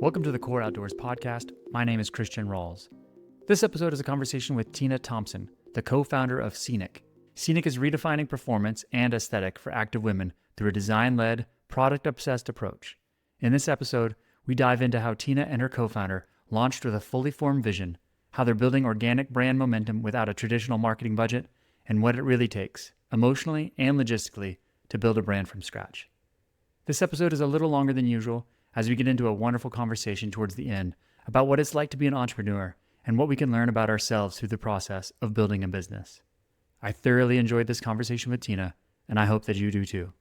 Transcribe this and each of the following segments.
Welcome to the Core Outdoors podcast. My name is Christian Rawls. This episode is a conversation with Tina Thompson, the co-founder of Seniq. Seniq is redefining performance and aesthetic for active women through a design-led, product-obsessed approach. In this episode, we dive into how Tina and her co-founder launched with a fully formed vision, how they're building organic brand momentum without a traditional marketing budget, and what it really takes, emotionally and logistically, to build a brand from scratch. This episode is a little longer than usual as we get into a wonderful conversation towards the end about what it's like to be an entrepreneur and what we can learn about ourselves through the process of building a business. I thoroughly enjoyed this conversation with Tina, and I hope that you do too.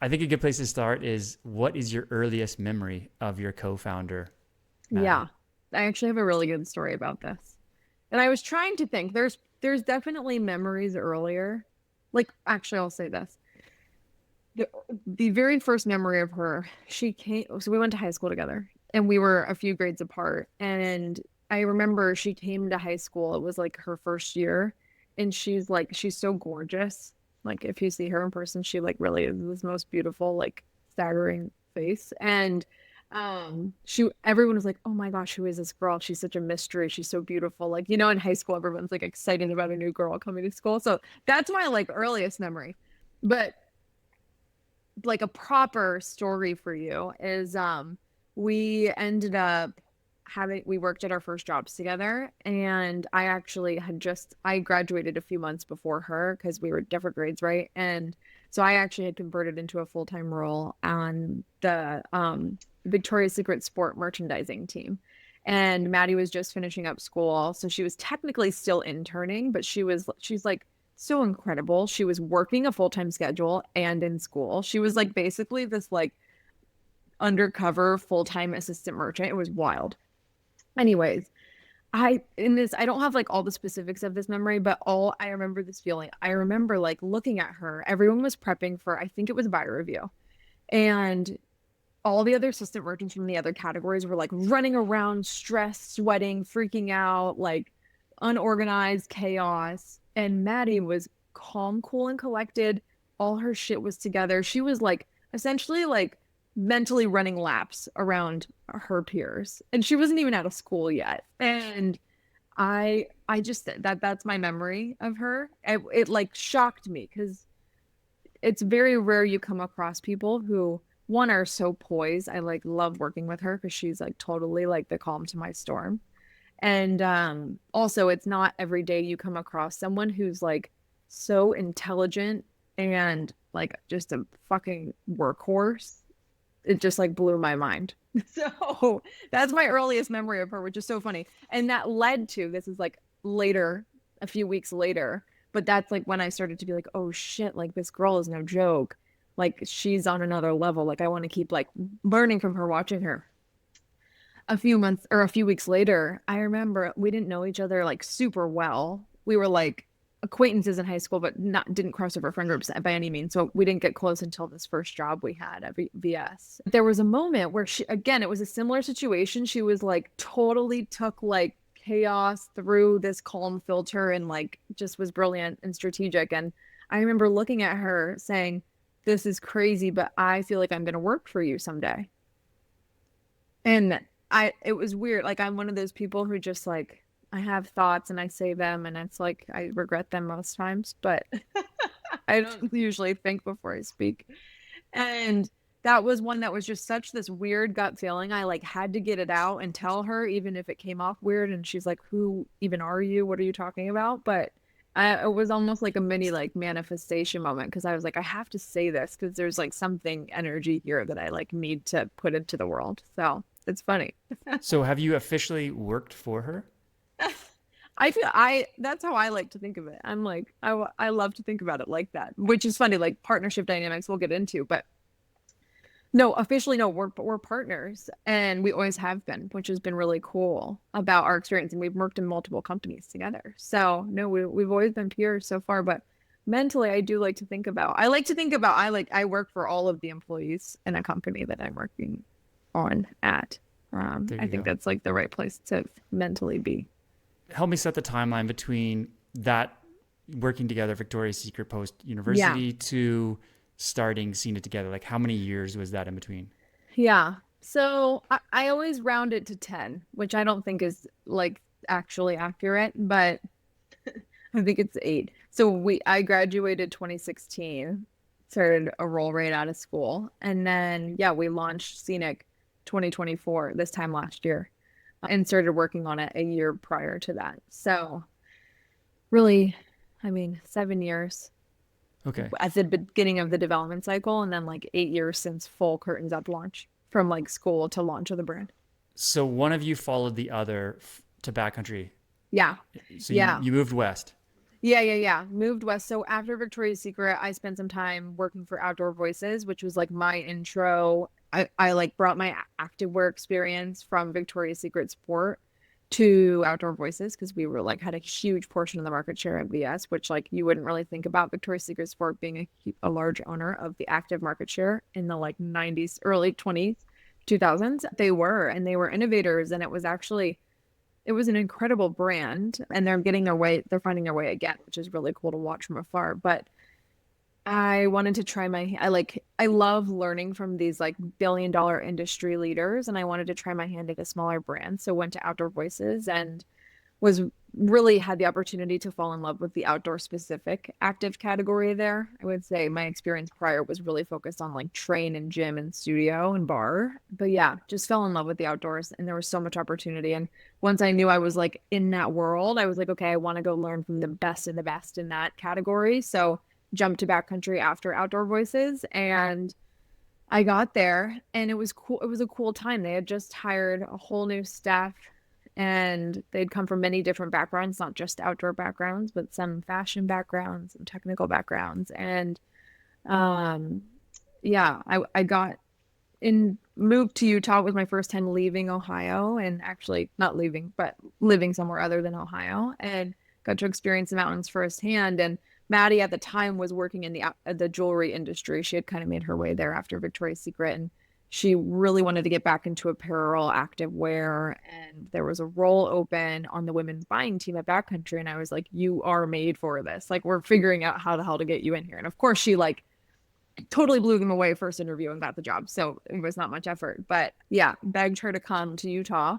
I think a good place to start is, what is your earliest memory of your co-founder, Maddie? Yeah, I actually have a really good story about this. And I was trying to think, there's definitely memories earlier. Actually, I'll say this. The very first memory of her, she came, so we went to high school together and we were a few grades apart. And I remember she came to high school. It was like her first year. And she's so gorgeous. Like, if you see her in person, she really is this most beautiful, staggering face. And everyone was like, oh my gosh, who is this girl? She's such a mystery. She's so beautiful. In high school, everyone's excited about a new girl coming to school. So that's my earliest memory. But a proper story for you is we ended up we worked at our first jobs together, and I actually I graduated a few months before her because we were different grades, right? And so I actually had converted into a full-time role on the Victoria's Secret sport merchandising team. And Maddie was just finishing up school, so she was technically still interning, but she's so incredible. She was working a full-time schedule and in school. She was basically this undercover full-time assistant merchant. It was wild. Anyways, I don't have all the specifics of this memory, but I remember this feeling. I remember looking at her. Everyone was prepping for, I think it was buy review. And all the other assistant merchants from the other categories were running around, stressed, sweating, freaking out, unorganized chaos. And Maddie was calm, cool, and collected. All her shit was together. She was essentially mentally running laps around her peers. And she wasn't even out of school yet. And I just, that's my memory of her. It shocked me because it's very rare you come across people who, one, are so poised. I love working with her because she's totally the calm to my storm. And also, it's not every day you come across someone who's so intelligent and just a fucking workhorse. It just blew my mind. So that's my earliest memory of her, which is so funny. And that led to, this is later, a few weeks later, but that's when I started to be oh shit, this girl is no joke. She's on another level. I want to keep learning from her, watching her. A few weeks later, I remember we didn't know each other super well. We were acquaintances in high school, but didn't cross over friend groups by any means. So we didn't get close until this first job we had at VS. There was a moment where it was a similar situation. She was totally took chaos through this calm filter and just was brilliant and strategic. And I remember looking at her saying, this is crazy, but I feel like I'm going to work for you someday. And it was weird. I'm one of those people who just I have thoughts and I say them and it's I regret them most times, but I don't usually think before I speak. And that was one that was just such this weird gut feeling. I had to get it out and tell her, even if it came off weird. And she's who even are you? What are you talking about? But it was almost a mini manifestation moment, because I was I have to say this because there's something energy here that I need to put into the world. So it's funny. So have you officially worked for her? That's how I like to think of it. I'm I love to think about it like that, which is funny, partnership dynamics we'll get into, but no, officially, no, we're partners, and we always have been, which has been really cool about our experience. And we've worked in multiple companies together. So no, we've always been peers so far, but mentally I do like to think about, I work for all of the employees in a company that I'm working on at. I think that's the right place to mentally be. Help me set the timeline between that working together, Victoria's Secret post university, to starting Seniq together. How many years was that in between? Yeah. So I always round it to 10, which I don't think is like actually accurate, but I think it's 8. So I graduated 2016, started a role right out of school, and then yeah, we launched Seniq 2024 this time last year, and started working on it a year prior to that. So really, I mean, 7 years Okay. at the beginning of the development cycle, and then like 8 years since full curtains up launch from like school to launch of the brand. So one of you followed the other to backcountry. Yeah. So you, Yeah. you moved west. Yeah. Moved west. So after Victoria's Secret, I spent some time working for Outdoor Voices, which was like my intro. I like brought my activewear experience from Victoria's Secret Sport to Outdoor Voices because we were like had a huge portion of the market share at VS, which like you wouldn't really think about Victoria's Secret Sport being a large owner of the active market share in the like 90s, early 20s, 2000s. They were innovators, and it was an incredible brand, and they're finding their way again, which is really cool to watch from afar. But I wanted to try I love learning from these like billion-dollar industry leaders, and I wanted to try my hand at a smaller brand. So went to Outdoor Voices and was really had the opportunity to fall in love with the outdoor specific active category there. I would say my experience prior was really focused on like train and gym and studio and bar. But yeah, just fell in love with the outdoors, and there was so much opportunity. And once I knew I was like in that world, I was like, okay, I want to go learn from the best of the best in that category. So jumped to backcountry after Outdoor Voices, and I got there and it was cool. It was a cool time. They had just hired a whole new staff, and they'd come from many different backgrounds, not just outdoor backgrounds, but some fashion backgrounds, some technical backgrounds. And um, yeah, I got in moved to Utah. It was my first time leaving Ohio, and actually not leaving, but living somewhere other than Ohio, and got to experience the mountains firsthand. And Maddie at the time was working in the jewelry industry. She had kind of made her way there after Victoria's Secret, and she really wanted to get back into apparel, active wear, and there was a role open on the women's buying team at Backcountry, and I was like, "You are made for this. Like, we're figuring out how the hell to get you in here." And of course, she like totally blew them away first interview and got the job. So it was not much effort. But yeah, begged her to come to Utah.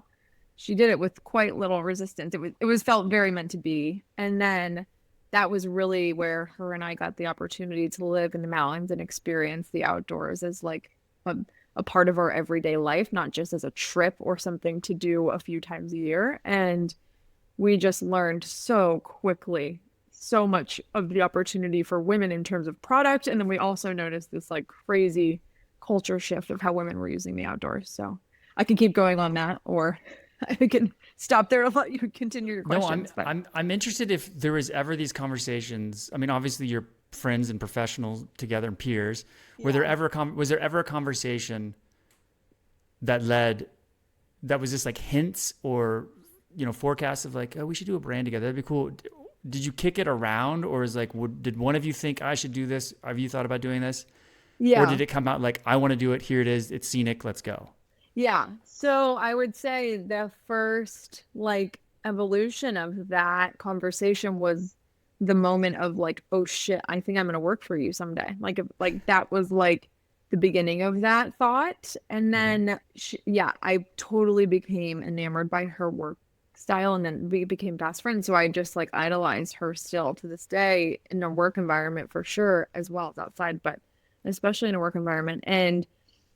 She did it with quite little resistance. It was felt very meant to be. And then that was really where her and I got the opportunity to live in the mountains and experience the outdoors as like a, a part of our everyday life, not just as a trip or something to do a few times a year. And we just learned so quickly so much of the opportunity for women in terms of product. And then we also noticed this like crazy culture shift of how women were using the outdoors. So I can keep going on that, or I can stop there and let you continue your No, I'm questions. But I'm I'm interested if there was ever these conversations. I mean, obviously you're friends and professionals together and peers. Were there yeah. ever was there ever a conversation that led that was just like hints or forecasts of like, oh, we should do a brand together. That'd be cool. Did you kick it around, or is like, did one of you think I should do this? Have you thought about doing this, or Yeah. did it come out like I want to do it? Here it is. It's scenic. Let's go. Yeah. So I would say the first like evolution of that conversation was the moment of like, oh shit, I think I'm gonna work for you someday. Like that was like the beginning of that thought. And Okay. then yeah, I totally became enamored by her work style, and then we became best friends. So I just like idolize her still to this day in a work environment for sure, as well as outside, but especially in a work environment. And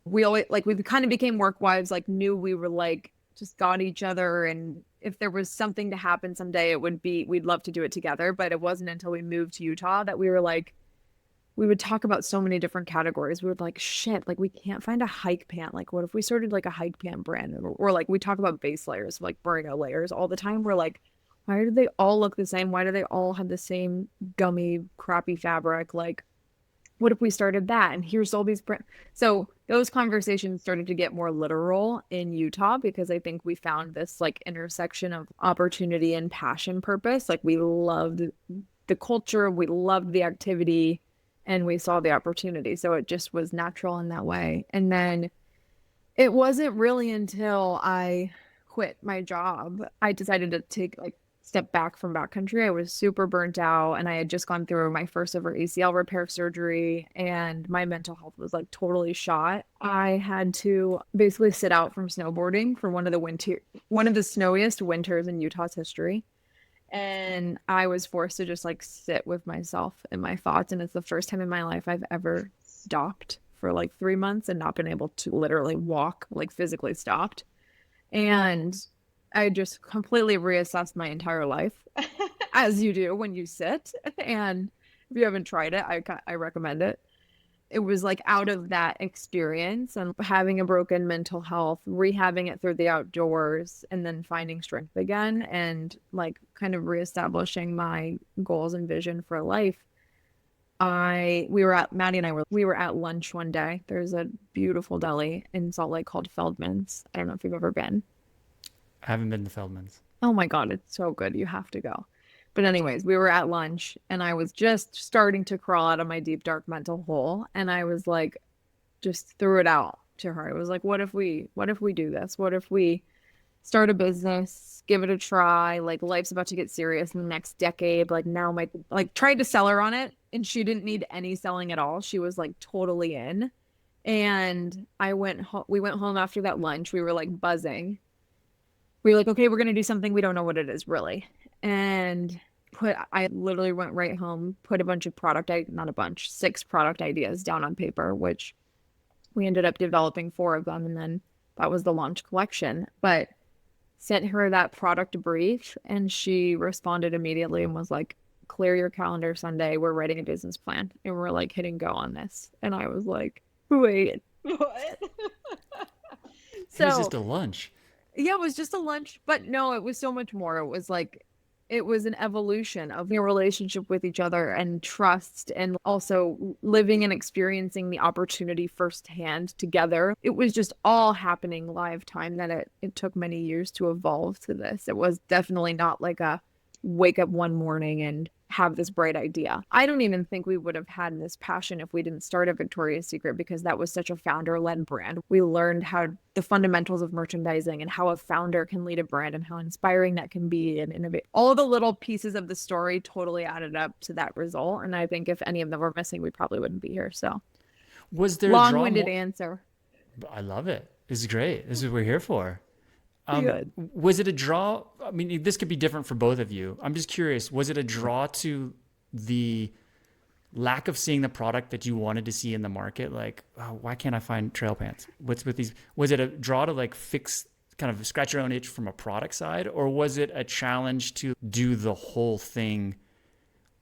we always like we kind of became work wives, like knew we were like just got each other, and if there was something to happen someday, it would be we'd love to do it together. But it wasn't until we moved to Utah that we were like we would talk about so many different categories. We would like shit, like we can't find a hike pant. Like what if we started like a hike pant brand? Or like we talk about base layers, like merino layers all the time. We're like, why do they all look the same? Why do they all have the same gummy crappy fabric? Like what if we started that? And here's all these brands. So those conversations started to get more literal in Utah because I think we found this like intersection of opportunity and passion purpose. Like we loved the culture, we loved the activity, and we saw the opportunity. So it just was natural in that way. And then it wasn't really until I quit my job, I decided to take like step back from backcountry. I was super burnt out and I had just gone through my first ever ACL repair surgery and my mental health was like totally shot. I had to basically sit out from snowboarding for one of the snowiest winters in Utah's history. And I was forced to just like sit with myself and my thoughts. And it's the first time in my life I've ever stopped for like 3 months and not been able to literally walk, like physically stopped. And I just completely reassessed my entire life, as you do when you sit. And if you haven't tried it, I recommend it. It was like out of that experience and having a broken mental health, rehabbing it through the outdoors, and then finding strength again and like kind of reestablishing my goals and vision for life. Maddie and I were at lunch one day. There's a beautiful deli in Salt Lake called Feldman's. I don't know if you've ever been. I haven't been to Feldman's. Oh my God, it's so good. You have to go. But anyways, we were at lunch and I was just starting to crawl out of my deep, dark mental hole. And I was like, just threw it out to her. I was like, what if we do this? What if we start a business, give it a try? Like life's about to get serious in the next decade. Like now tried to sell her on it and she didn't need any selling at all. She was like totally in. And we went home after that lunch. We were like buzzing. We were like, okay, we're going to do something. We don't know what it is really. And I literally went right home, put not a bunch, 6 product ideas down on paper, which we ended up developing 4 of them. And then that was the launch collection, but sent her that product brief and she responded immediately and was like, clear your calendar Sunday. We're writing a business plan and we're like hitting go on this. And I was like, wait, what? So it was just a lunch. Yeah, it was just a lunch, but no, it was so much more. It was an evolution of your relationship with each other and trust and also living and experiencing the opportunity firsthand together. It was just all happening live time that it took many years to evolve to this. It was definitely not like a wake up one morning and have this bright idea. I don't even think we would have had this passion if we didn't start at Victoria's Secret because that was such a founder-led brand. We learned how the fundamentals of merchandising and how a founder can lead a brand and how inspiring that can be and innovate. All the little pieces of the story totally added up to that result. And I think if any of them were missing, we probably wouldn't be here. So was there long-winded answer? I love it. This is great. This is what we're here for. Good. Was it a draw? I mean, this could be different for both of you. I'm just curious. Was it a draw to the lack of seeing the product that you wanted to see in the market? Like, oh, why can't I find trail pants? What's with these? Was it a draw to like kind of scratch your own itch from a product side? Or was it a challenge to do the whole thing,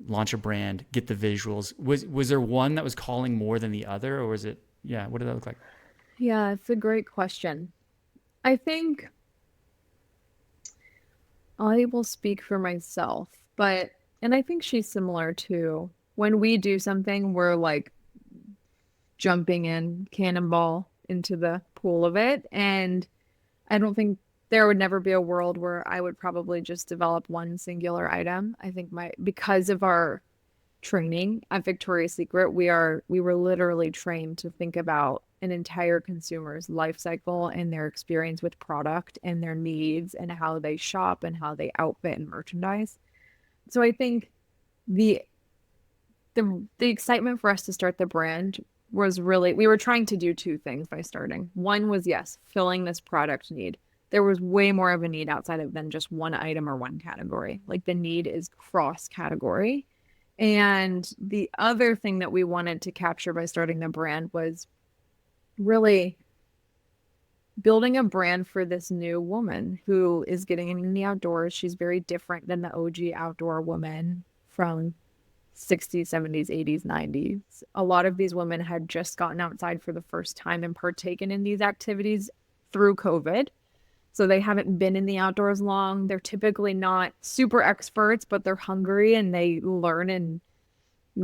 launch a brand, get the visuals? Was there one that was calling more than the other? Or was it, what did that look like? Yeah, it's a great question. I think I will speak for myself, and I think she's similar too. When we do something, we're like jumping in cannonball into the pool of it. And I don't think there would never be a world where I would probably just develop one singular item. I think because of our training at Victoria's Secret, we were literally trained to think about an entire consumer's life cycle and their experience with product and their needs and how they shop and how they outfit and merchandise. So I think the excitement for us to start the brand was really, we were trying to do 2 things by starting. One was, yes, filling this product need. There was way more of a need outside of than just one item or one category. Like the need is cross category. And the other thing that we wanted to capture by starting the brand was really building a brand for this new woman who is getting in the outdoors. She's very different than the OG outdoor woman from 60s, 70s, 80s, 90s. A lot of these women had just gotten outside for the first time and partaken in these activities through COVID. So they haven't been in the outdoors long. They're typically not super experts, but they're hungry and they learn and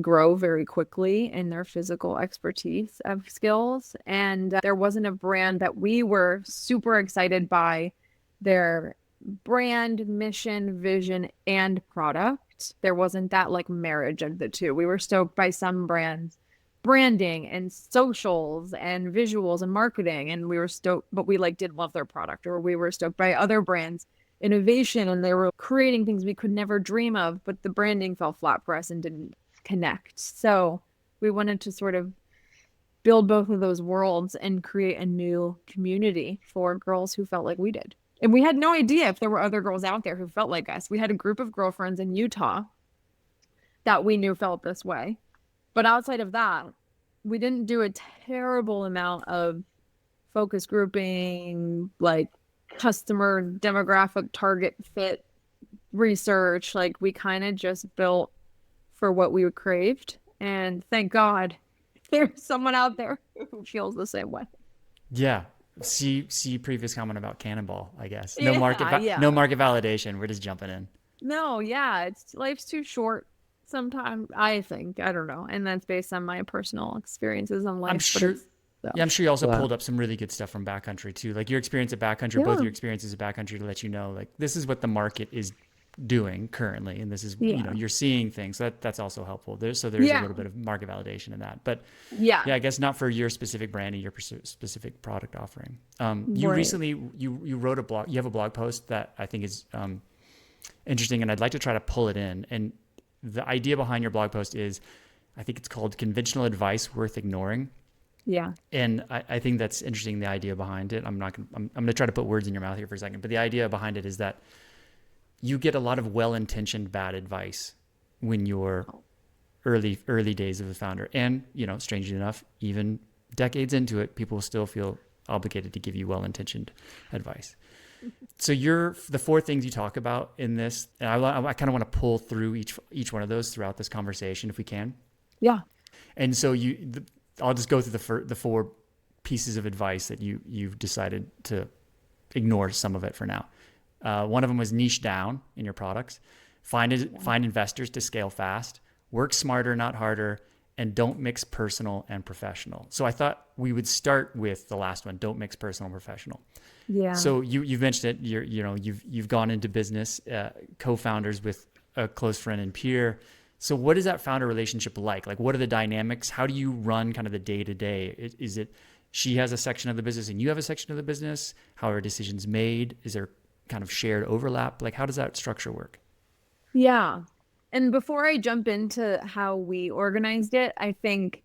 grow very quickly in their physical expertise of skills. And there wasn't a brand that we were super excited by their brand, mission, vision, and product. There wasn't that like marriage of the two. We were stoked by some brands branding and socials and visuals and marketing, and we were stoked, but we like didn't love their product. Or we were stoked by other brands innovation and they were creating things we could never dream of, but the branding fell flat for us and didn't connect. So we wanted to sort of build both of those worlds and create a new community for girls who felt like we did. And we had no idea if there were other girls out there who felt like us. We had a group of girlfriends in Utah that we knew felt this way. But outside of that, we didn't do a terrible amount of focus grouping, like customer demographic target fit research. Like we kind of just built for what we craved. And thank God there's someone out there who feels the same way. Yeah. See previous comment about Cannonball, I guess. Yeah, No market validation. We're just jumping in. No, yeah, life's too short sometimes, I think. I don't know. And that's based on my personal experiences in life. I'm sure. Yeah, I'm sure you also pulled up some really good stuff from Backcountry too. Like your experience at Backcountry, both your experiences at Backcountry to let you know, like this is what the market is doing currently, and this is you're seeing things. So that's also helpful. There's a little bit of market validation in that. But I guess not for your specific branding, your specific product offering. You recently you wrote a blog. You have a blog post that I think is interesting, and I'd like to try to pull it in. And the idea behind your blog post is, I think it's called "Conventional Advice Worth Ignoring." Yeah. And I think that's interesting, the idea behind it. I'm going to try to put words in your mouth here for a second, but the idea behind it is that you get a lot of well-intentioned bad advice when you're early days of a founder. And, strangely enough, even decades into it, people still feel obligated to give you well-intentioned advice. So the 4 things you talk about in this, and I kind of want to pull through each one of those throughout this conversation if we can. Yeah. And so I'll just go through the 4 pieces of advice that you've decided to ignore some of it for now. One of them was niche down in your products, find investors to scale fast, work smarter, not harder, and don't mix personal and professional. So I thought we would start with the last one, don't mix personal and professional. Yeah. So you've mentioned it, you've gone into business, co-founders with a close friend and peer. So what is that founder relationship like? Like, what are the dynamics? How do you run kind of the day-to-day? Is it she has a section of the business and you have a section of the business? How are decisions made? Is there kind of shared overlap? Like, how does that structure work? Yeah. And before I jump into how we organized it, I think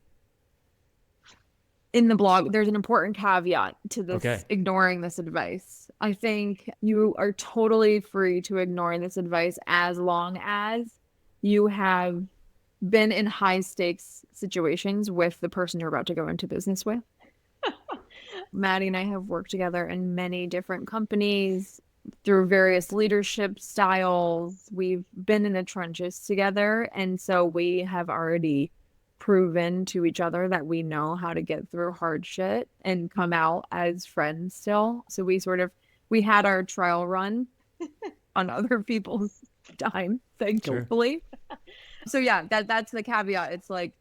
in the blog, there's an important caveat to this, ignoring this advice. I think you are totally free to ignore this advice as long as you have been in high stakes situations with the person you're about to go into business with. Maddie and I have worked together in many different companies through various leadership styles. We've been in the trenches together. And so we have already proven to each other that we know how to get through hard shit and come out as friends still. So we had our trial run on other people's time, thankfully. Sure. So yeah, that's the caveat. It's like,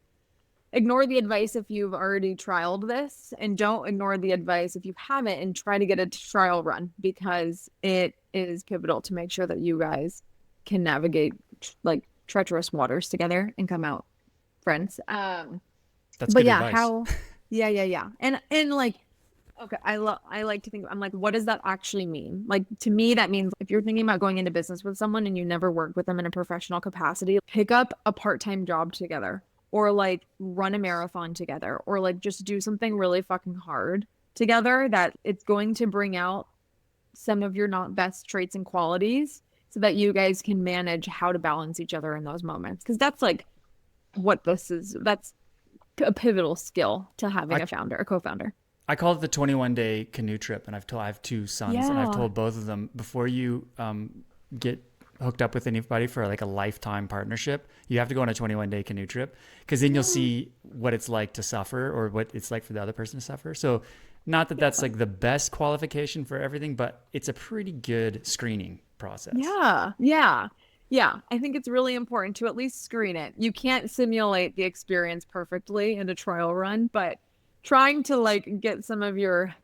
ignore the advice if you've already trialed this, and don't ignore the advice if you haven't, and try to get a trial run, because it is pivotal to make sure that you guys can navigate like treacherous waters together and come out friends. That's good advice. Yeah. And like, okay, I like to think, I'm like, what does that actually mean? Like, to me, that means if you're thinking about going into business with someone and you never worked with them in a professional capacity, pick up a part-time job together, or like run a marathon together, or like just do something really fucking hard together that it's going to bring out some of your not best traits and qualities, so that you guys can manage how to balance each other in those moments. Because that's like what this is. That's a pivotal skill to having a co-founder. I call it the 21-day canoe trip, and I have 2 sons, and I've told both of them, before you get hooked up with anybody for like a lifetime partnership, you have to go on a 21-day canoe trip, because then you'll see what it's like to suffer, or what it's like for the other person to suffer. So not that that's like the best qualification for everything, but it's a pretty good screening process. Yeah. I think it's really important to at least screen it. You can't simulate the experience perfectly in a trial run, but trying to like get some of your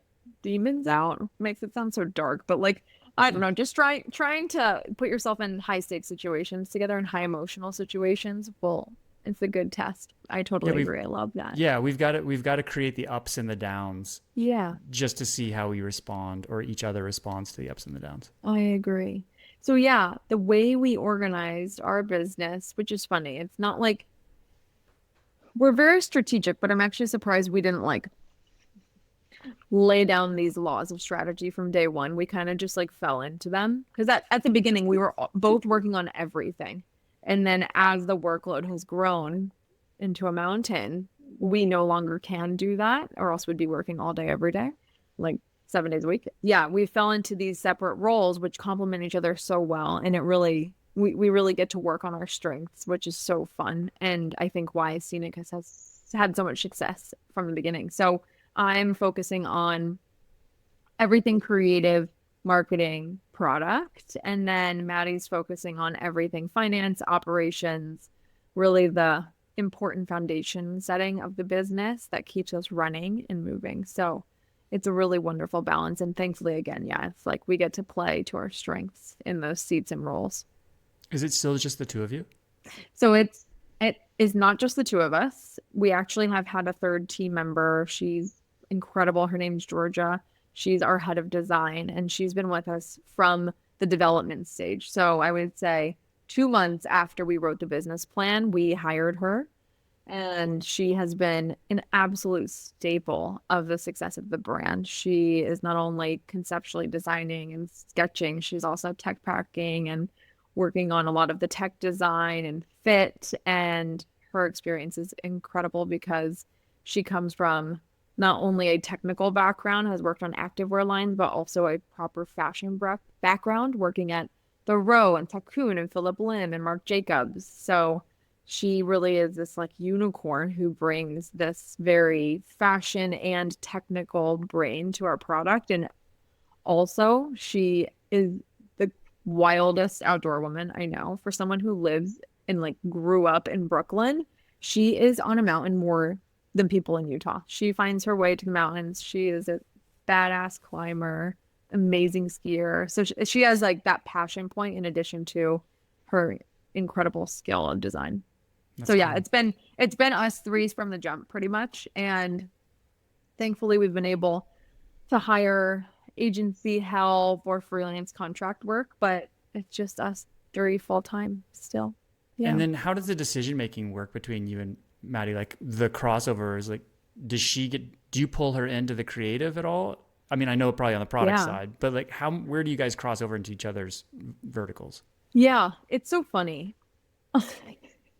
demons out makes it sound so dark, but like, I don't know, just trying to put yourself in high stakes situations together, and high emotional situations will It's a good test. I Yeah, totally agree. I love that. we've got to create the ups and the downs Yeah, just to see how we respond or each other responds to the ups and the downs. I agree. So yeah, the way we organized our business, which is funny, it's not like we're very strategic, but I'm actually surprised we didn't like lay down these laws of strategy from day one. We kind of just like fell into them because at the beginning we were both working on everything. And then as the workload has grown into a mountain, we no longer can do that, or else we'd be working all day, every day, like 7 days a week. Yeah, we fell into these separate roles, which complement each other so well. And we really get to work on our strengths, which is so fun. And I think why Seniq has had so much success from the beginning. So I'm focusing on everything creative, marketing, product. And then Maddie's focusing on everything finance, operations, really the important foundation setting of the business that keeps us running and moving. So it's a really wonderful balance. And thankfully, again, yeah, it's like we get to play to our strengths in those seats and roles. Is it still just the two of you? So it is not just the two of us. We actually have had a third team member. She's incredible. Her name's Georgia. She's our head of design, and she's been with us from the development stage. So I would say 2 months after we wrote the business plan, we hired her, and she has been an absolute staple of the success of the brand. She is not only conceptually designing and sketching, she's also tech packing and working on a lot of the tech design and fit. And her experience is incredible because she comes from not only a technical background, has worked on activewear lines, but also a proper fashion background, working at The Row and Cocoon and Philip Lim and Marc Jacobs. So she really is this like unicorn who brings this very fashion and technical brain to our product. And also, she is the wildest outdoor woman I know. For someone who lives and like grew up in Brooklyn, she is on a mountain more than people in Utah. She finds her way to the mountains. She is a badass climber, amazing skier. So she has like that passion point in addition to her incredible skill of design. That's So yeah, cool. it's been us threes from the jump pretty much. And thankfully we've been able to hire agency help or freelance contract work, but it's just us three full time still. And Yeah. then how does the decision making work between you and Maddie? Like the crossover is like, do you pull her into the creative at all? I mean, I know probably on the product Yeah. side, but like where do you guys cross over into each other's verticals? Yeah. It's so funny.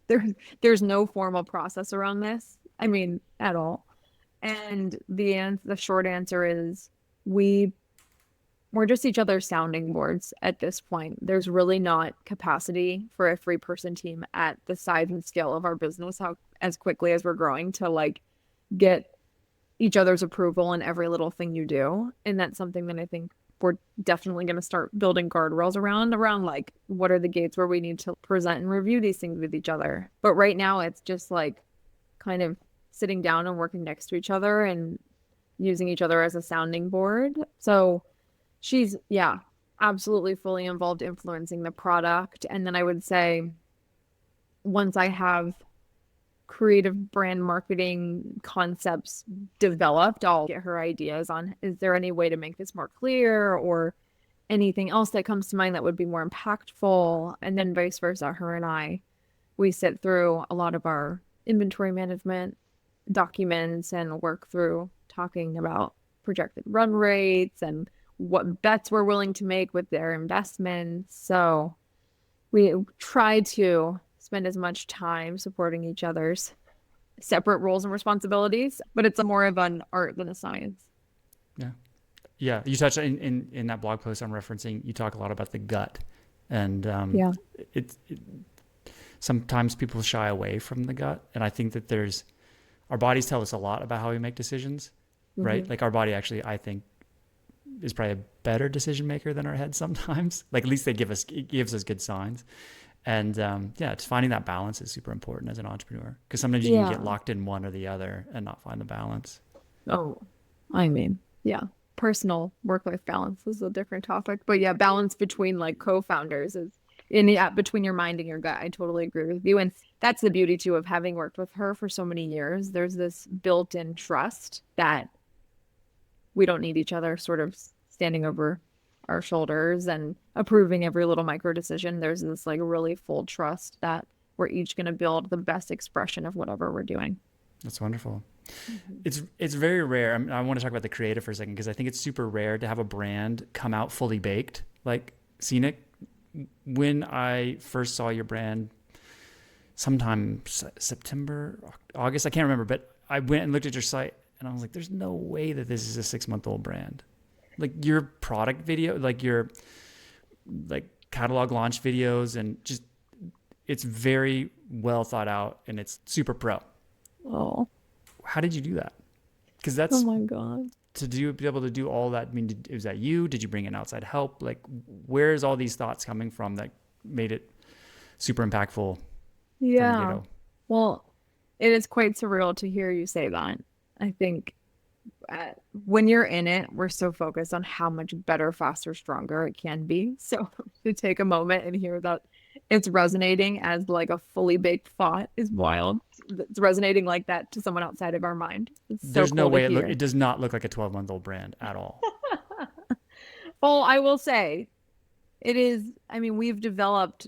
There, there's no formal process around this. I mean, at all. And the short answer is we we're just each other's sounding boards at this point. There's really not capacity for a three-person team at the size and scale of our business, how as quickly as we're growing to like get each other's approval in every little thing you do. And that's something that I think we're definitely going to start building guardrails around like what are the gates where we need to present and review these things with each other. But right now it's just like kind of sitting down and working next to each other and using each other as a sounding board. So she's, yeah, absolutely fully involved influencing the product. And then I would say once I have creative brand marketing concepts developed, I'll get her ideas on is there any way to make this more clear or anything else that comes to mind that would be more impactful. And then vice versa, her and we sit through a lot of our inventory management documents and work through talking about projected run rates and what bets we're willing to make with their investments. So we try to spend as much time supporting each other's separate roles and responsibilities, but it's more of an art than a science. Yeah. Yeah. You touched in that blog post I'm referencing, you talk a lot about the gut and Yeah. it sometimes people shy away from the gut. And I think that our bodies tell us a lot about how we make decisions, right? Mm-hmm. Like our body actually, I think, is probably a better decision maker than our head sometimes. Like at least it gives us good signs. And yeah, just finding that balance is super important as an entrepreneur because sometimes you can get Yeah. locked in one or the other and not find the balance. Oh, I mean, yeah. Personal work-life balance is a different topic, but yeah, balance between like co-founders is between your mind and your gut. I totally agree with you. And that's the beauty too of having worked with her for so many years. There's this built-in trust that we don't need each other sort of standing over our shoulders and approving every little micro decision. There's this like really full trust that we're each going to build the best expression of whatever we're doing. That's wonderful. It's very rare. I want to talk about the creative for a second because I think it's super rare to have a brand come out fully baked like Seniq. When I first saw your brand sometime September, August, I can't remember, but I went and looked at your site and I was like, there's no way that this is a 6-month-old brand. Like your product video, like your like catalog launch videos, and just it's very well thought out and it's super pro. Oh, how did you do that? Because that's oh my God. Be able to do all that. I mean, was that you? Did you bring in outside help? Like, where's all these thoughts coming from that made it super impactful? Yeah. Well, it is quite surreal to hear you say that. I think when you're in it, we're so focused on how much better, faster, stronger it can be. So to take a moment and hear that it's resonating as like a fully baked thought is wild. It's resonating like that to someone outside of our mind. There's no way it does not look like a 12-month-old brand at all. Well, I will say it is. I mean, we've developed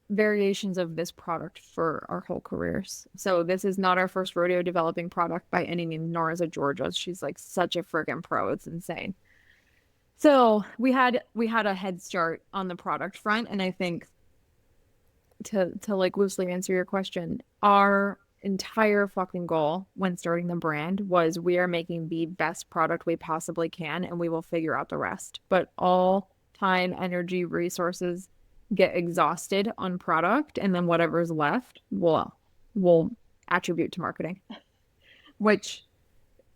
variations of this product for our whole careers. So this is not our first rodeo developing product by any means, nor is it Georgia's. She's like such a friggin' pro. It's insane. So we had a head start on the product front, and I think to like loosely answer your question, our entire fucking goal when starting the brand was we are making the best product we possibly can, and we will figure out the rest. But all time, energy, resources get exhausted on product, and then whatever's left we'll attribute to marketing, which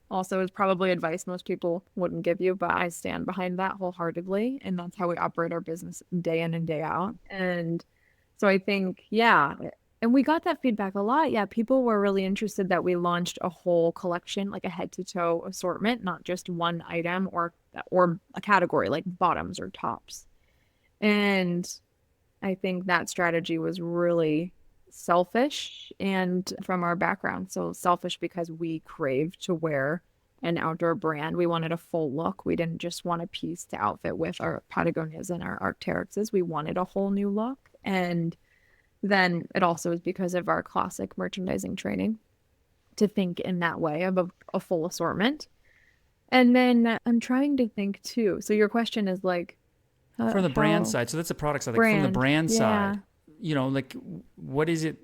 also is probably advice most people wouldn't give you, but I stand behind that wholeheartedly, and that's how we operate our business day in and day out. And so I think, yeah, and we got that feedback a lot. Yeah, people were really interested that we launched a whole collection, like a head to toe assortment, not just one item or a category like bottoms or tops. And I think that strategy was really selfish and from our background. So selfish because we craved to wear an outdoor brand. We wanted a full look. We didn't just want a piece to outfit with our Patagonias and our Arc'teryxes. We wanted a whole new look. And then it also is because of our classic merchandising training to think in that way of a full assortment. And then I'm trying to think too. So your question is like, from the brand side. So that's the product side. Like from the brand side, you know, like what is it?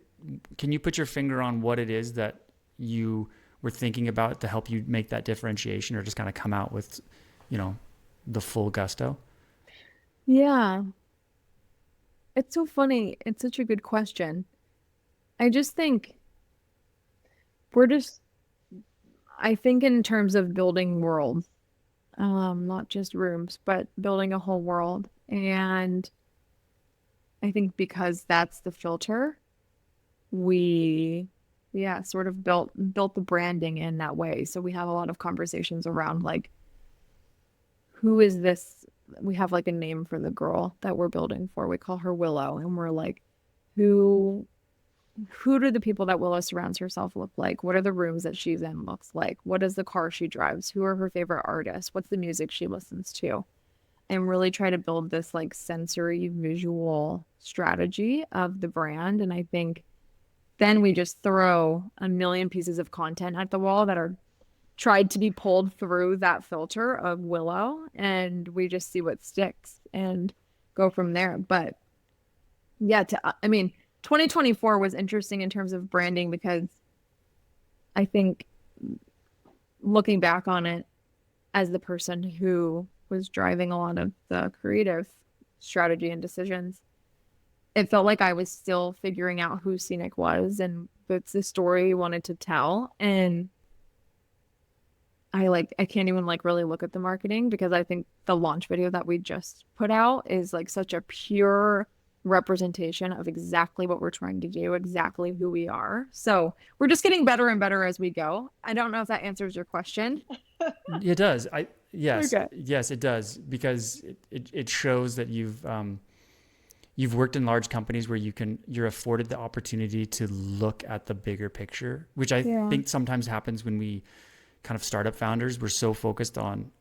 Can you put your finger on what it is that you were thinking about to help you make that differentiation, or just kind of come out with, you know, the full gusto? Yeah. It's so funny. It's such a good question. I just think I think in terms of building worlds, not just rooms, but building a whole world. And I think because that's the filter, we sort of built the branding in that way. So we have a lot of conversations around like, who is this? We have like a name for the girl that we're building for. We call her Willow, and we're like, who do the people that Willow surrounds herself look like? What are the rooms that she's in looks like? What is the car she drives? Who are her favorite artists? What's the music she listens to? And really try to build this like sensory visual strategy of the brand. And I think then we just throw a million pieces of content at the wall that are tried to be pulled through that filter of Willow, and we just see what sticks and go from there. But yeah, 2024 was interesting in terms of branding because I think looking back on it as the person who was driving a lot of the creative strategy and decisions, it felt like I was still figuring out who Seniq was and what's the story we wanted to tell. And I can't even like really look at the marketing because I think the launch video that we just put out is like such a pure representation of exactly what we're trying to do, exactly who we are. So we're just getting better and better as we go. I don't know if that answers your question. It does. Yes, Okay. Yes, it does, because it shows that you've worked in large companies where you're afforded the opportunity to look at the bigger picture, which I think sometimes happens when we kind of startup founders, we're so focused on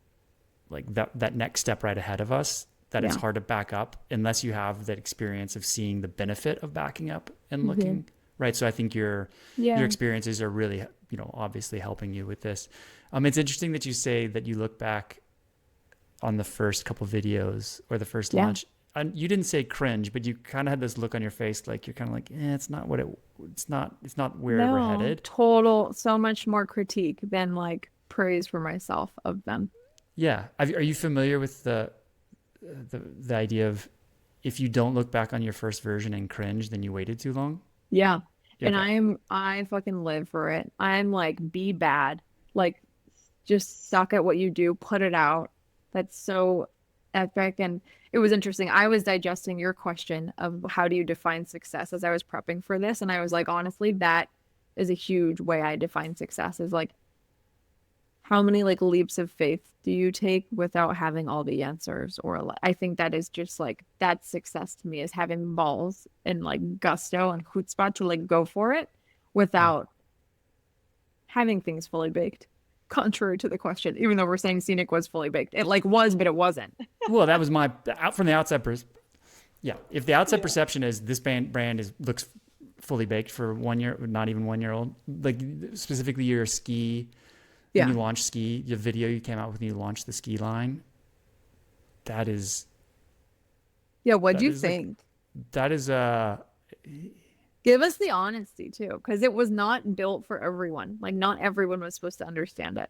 like that next step right ahead of us that it's hard to back up unless you have that experience of seeing the benefit of backing up and looking, right? So I think your experiences are really, obviously helping you with this. It's interesting that you say that you look back on the first couple videos or the first launch. And you didn't say cringe, but you kind of had this look on your face, like you're kind of like, it's not where we're headed. So much more critique than like praise for myself of them. Yeah. Are you familiar with the idea of if you don't look back on your first version and cringe, then you waited too long? Yeah. Okay. And I fucking live for it. I'm like, be bad. Like, just suck at what you do, put it out. That's so epic. And it was interesting. I was digesting your question of how do you define success as I was prepping for this. And I was like, honestly, that is a huge way I define success, is like, how many like leaps of faith do you take without having all the answers? Or I think that is just like, that's success to me, is having balls and like gusto and chutzpah to like go for it without having things fully baked. Contrary to the question, even though we're saying Seniq was fully baked, it like was, but it wasn't. Well, that was from the outside. If the outside perception is this brand looks fully baked for 1 year, not even 1 year old, like specifically your ski, when you launched ski, your video you came out with when you launched the ski line, that is. Yeah. What'd you think? That is Give us the honesty too, because it was not built for everyone. Like not everyone was supposed to understand it.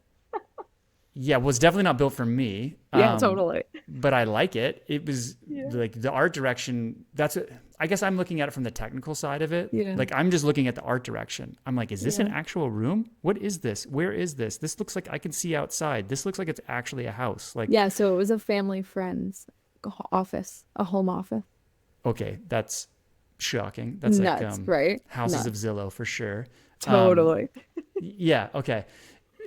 Yeah, well, it's definitely not built for me. Yeah, totally. But I like it. It was like the art direction. I guess I'm looking at it from the technical side of it. Yeah. Like I'm just looking at the art direction. I'm like, is this an actual room? What is this? Where is this? This looks like I can see outside. This looks like it's actually a house. Like so it was a family friend's office, a home office. Okay, that's shocking. That's nuts, like right? Houses Nuts. of Zillow for sure. Totally. Yeah. Okay.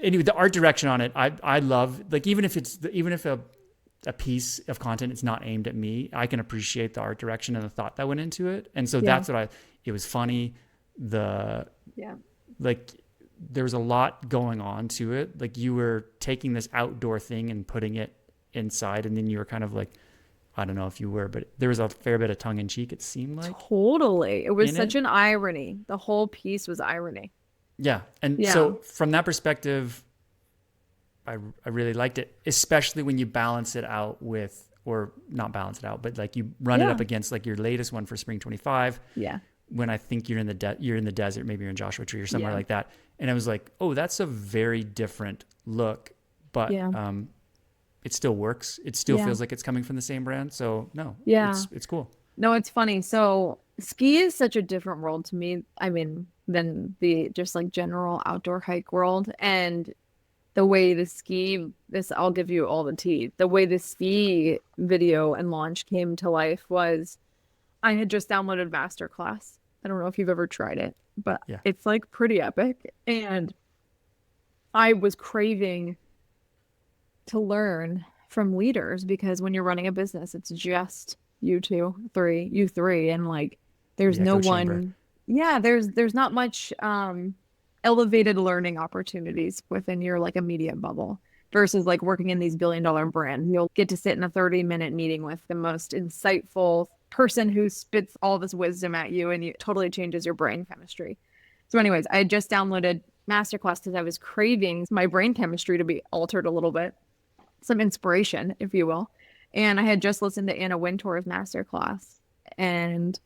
Anyway, the art direction on it, I love. Like even if a piece of content is not aimed at me, I can appreciate the art direction and the thought that went into it. And so that's what it was funny. Like there was a lot going on to it. Like you were taking this outdoor thing and putting it inside, and then you were kind of like, I don't know if you were, but there was a fair bit of tongue in cheek, it seemed like. Totally. It was such an irony. The whole piece was irony. Yeah. And so from that perspective, I really liked it, especially when you balance it out with, or not balance it out, but like you run it up against like your latest one for Spring 25. Yeah. When I think you're in the desert, maybe you're in Joshua Tree or somewhere like that. And I was like, oh, that's a very different look, but it still works. It still feels like it's coming from the same brand. So no, it's cool. No, it's funny. So ski is such a different world to me. I mean, than the just like general outdoor hike world. And the way I'll give you all the tea. The way the ski video and launch came to life was I had just downloaded Masterclass. I don't know if you've ever tried it, but it's like pretty epic. And I was craving to learn from leaders, because when you're running a business, it's just you three, and like there's no one. Chamber. Yeah, there's not much elevated learning opportunities within your like immediate bubble versus like working in these billion-dollar brands. You'll get to sit in a 30-minute meeting with the most insightful person who spits all this wisdom at you, and it totally changes your brain chemistry. So anyways, I had just downloaded Masterclass because I was craving my brain chemistry to be altered a little bit, some inspiration, if you will. And I had just listened to Anna Wintour's Masterclass, and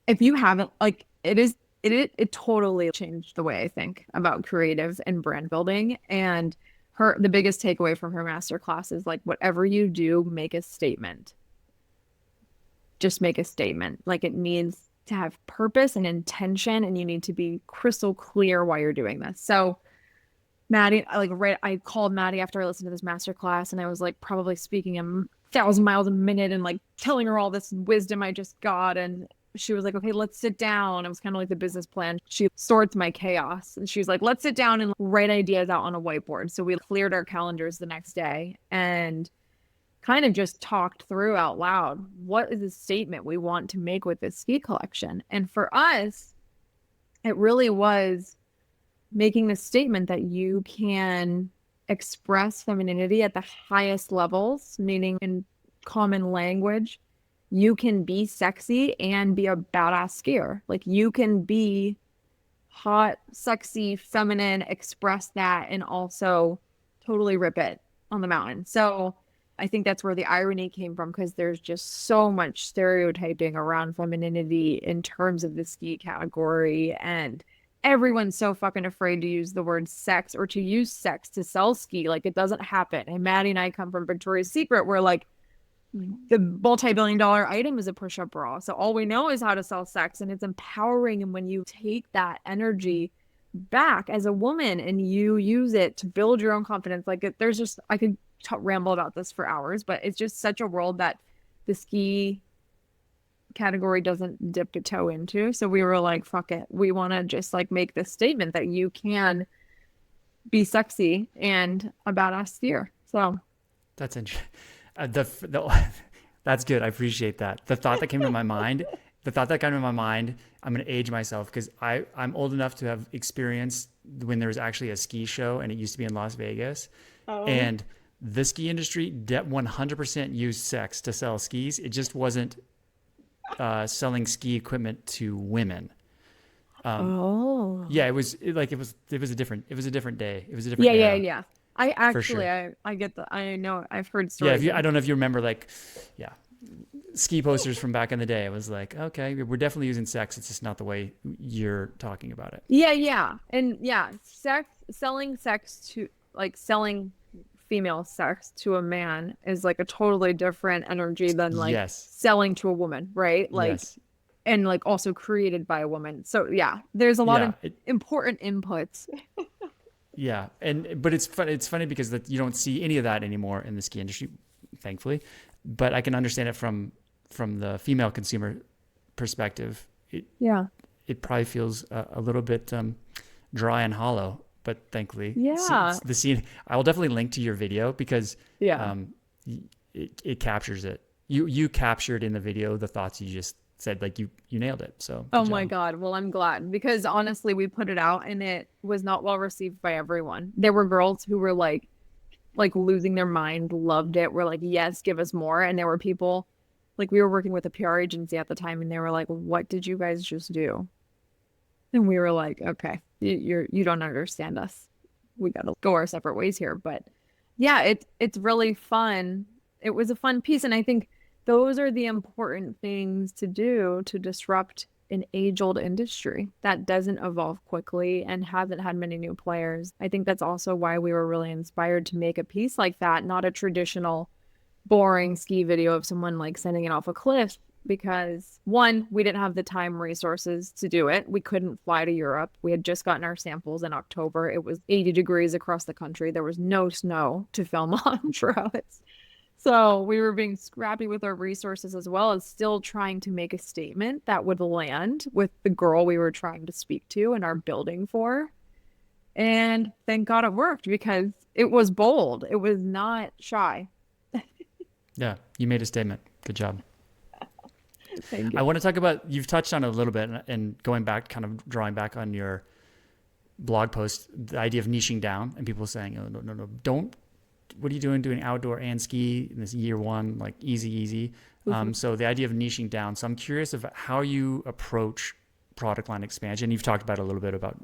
if you haven't, like, it totally changed the way I think about creatives and brand building. And the biggest takeaway from her masterclass is like, whatever you do, make a statement. Just make a statement. Like it needs to have purpose and intention, and you need to be crystal clear why you're doing this. So Maddie, I called Maddie after I listened to this masterclass, and I was like probably speaking 1,000 miles a minute and like telling her all this wisdom I just got. And she was like, okay, let's sit down. It was kind of like the business plan. She sorts my chaos, and she was like, let's sit down and write ideas out on a whiteboard. So we cleared our calendars the next day, and kind of just talked through out loud, what is the statement we want to make with this ski collection? And for us, it really was making the statement that you can express femininity at the highest levels, meaning in common language, you can be sexy and be a badass skier. Like you can be hot, sexy, feminine, express that, and also totally rip it on the mountain. So I think that's where the irony came from, because there's just so much stereotyping around femininity in terms of the ski category. And everyone's so fucking afraid to use the word sex or to use sex to sell ski. Like it doesn't happen. And Maddie and I come from Victoria's Secret, where like the multi-billion-dollar item is a push-up bra. So all we know is how to sell sex, and it's empowering. And when you take that energy back as a woman and you use it to build your own confidence, like there's just, I could ramble about this for hours, but it's just such a world that the ski category doesn't dip a toe into. So we were like, fuck it. We want to just like make this statement that you can be sexy and a badass skier. So That's interesting. That's good. I appreciate that. The thought that came to my mind, I'm going to age myself because I'm old enough to have experienced when there was actually a ski show, and it used to be in Las Vegas. Oh. And the ski industry 100% used sex to sell skis. It just wasn't selling ski equipment to women. Yeah, it was a different day. It was a different era. Yeah. I actually, sure. I get I know, I've heard stories. Yeah, I don't know if you remember, like, yeah, ski posters from back in the day. It was like, okay, we're definitely using sex. It's just not the way you're talking about it. Yeah. And yeah, selling female sex to a man is like a totally different energy than like selling to a woman, right? Like, and like also created by a woman. So yeah, there's a lot of important inputs. Yeah, but it's fun. It's funny because you don't see any of that anymore in the ski industry, thankfully. But I can understand it from the female consumer perspective. It probably feels a little bit dry and hollow. But thankfully, the scene. I will definitely link to your video because it captures it. You captured in the video the thoughts you just said, like you nailed it. So oh my God. Well, I'm glad, because honestly, we put it out and it was not well received by everyone. There were girls who were like losing their mind, loved it. We're like, yes, give us more. And there were people, like, we were working with a PR agency at the time, and they were like, what did you guys just do? And we were like, okay, you don't understand us. We got to go our separate ways here. But yeah, it's really fun. It was a fun piece. And I think those are the important things to do to disrupt an age-old industry that doesn't evolve quickly and hasn't had many new players. I think that's also why we were really inspired to make a piece like that, not a traditional boring ski video of someone like sending it off a cliff, because one, we didn't have the time resources to do it. We couldn't fly to Europe. We had just gotten our samples in October. It was 80 degrees across the country. There was no snow to film on for us. So we were being scrappy with our resources, as well as still trying to make a statement that would land with the girl we were trying to speak to and are building for. And thank God it worked, because it was bold. It was not shy. Yeah, you made a statement. Good job. Thank you. I want to talk about, you've touched on it a little bit, and going back, kind of drawing back on your blog post, the idea of niching down and people saying, oh, no, don't. What are you doing outdoor and ski in this year one, like easy. Mm-hmm. So the idea of niching down. So I'm curious of how you approach product line expansion. You've talked about a little bit about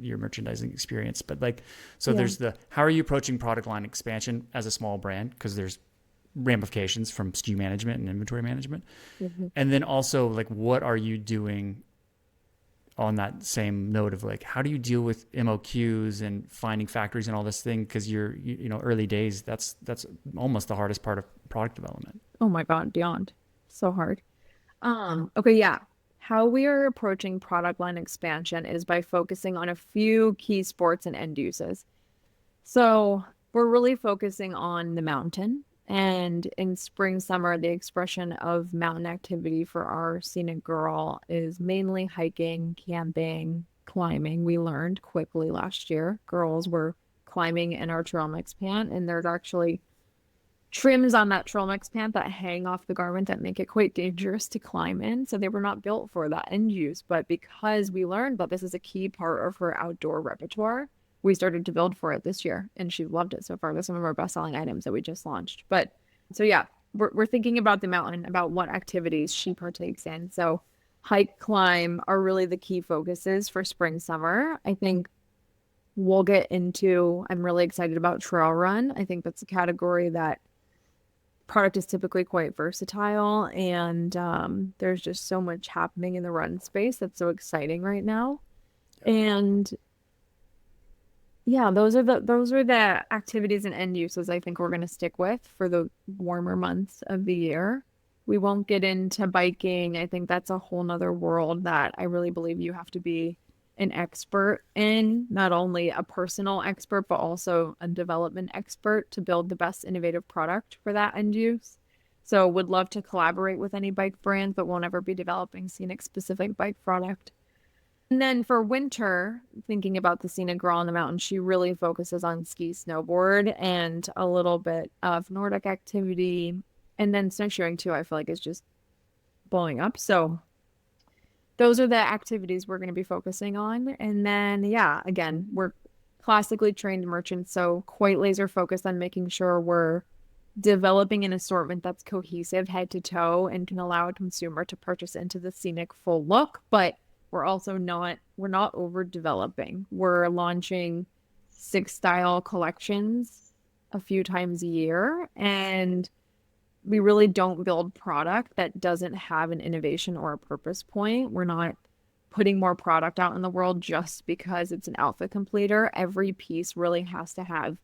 your merchandising experience, but like, so there's how are you approaching product line expansion as a small brand? Because there's ramifications from SKU management and inventory management. Mm-hmm. And then also, like, what are you doing on that same note of, like, how do you deal with MOQs and finding factories and all this thing? Because you're early days, that's almost the hardest part of product development. Oh my God, beyond. So hard. Okay, yeah. How we are approaching product line expansion is by focusing on a few key sports and end uses. So we're really focusing on the mountain. And in spring, summer, the expression of mountain activity for our Seniq girl is mainly hiking, camping, climbing. We learned quickly last year, girls were climbing in our trail mix pant, and there's actually trims on that trail mix pant that hang off the garment that make it quite dangerous to climb in. So they were not built for that end use. But because we learned that this is a key part of her outdoor repertoire, we started to build for it this year. And she loved it so far. They're some of our best-selling items that we just launched. But so yeah, we're thinking about the mountain, about what activities she partakes in. So hike, climb are really the key focuses for spring, summer. I think we'll get into, I'm really excited about trail run. I think that's a category that product is typically quite versatile, and there's just so much happening in the run space that's so exciting right now. And yeah, those are the activities and end uses I think we're going to stick with for the warmer months of the year. We won't get into biking. I think that's a whole nother world that I really believe you have to be an expert in, not only a personal expert, but also a development expert to build the best innovative product for that end use. So would love to collaborate with any bike brands, but won't ever be developing Seniq specific bike product. And then for winter, thinking about the Seniq girl on the mountain, she really focuses on ski, snowboard, and a little bit of Nordic activity. And then snowshoeing too, I feel like is just blowing up. So those are the activities we're going to be focusing on. And then, yeah, again, we're classically trained merchants, so quite laser focused on making sure we're developing an assortment that's cohesive head to toe and can allow a consumer to purchase into the Seniq full look. But we're not overdeveloping. We're launching 6 style collections a few times a year, and we really don't build product that doesn't have an innovation or a purpose point. We're not putting more product out in the world just because it's an outfit completer. Every piece really has to have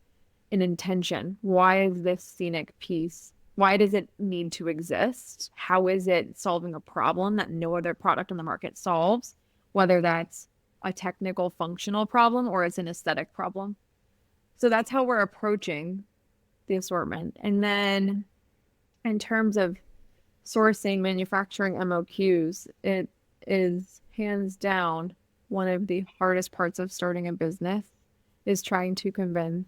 an intention. Why is this Seniq piece? Why does it need to exist? How is it solving a problem that no other product on the market solves? Whether that's a technical functional problem or it's an aesthetic problem. So that's how we're approaching the assortment. And then in terms of sourcing, manufacturing MOQs, it is hands down one of the hardest parts of starting a business is trying to convince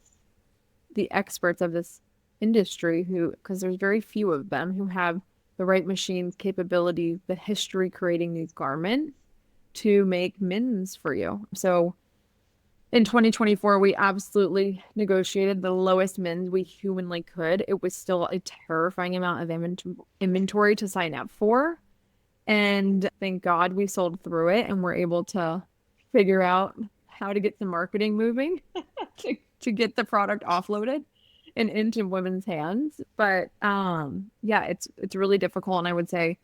the experts of this industry who, because there's very few of them who have the right machines, capabilities, the history creating these garments to make mins for you. So in 2024, we absolutely negotiated the lowest mins we humanly could. It was still a terrifying amount of inventory to sign up for. And thank God we sold through it and were able to figure out how to get some marketing moving to get the product offloaded and into women's hands. But yeah, it's really difficult. And I would say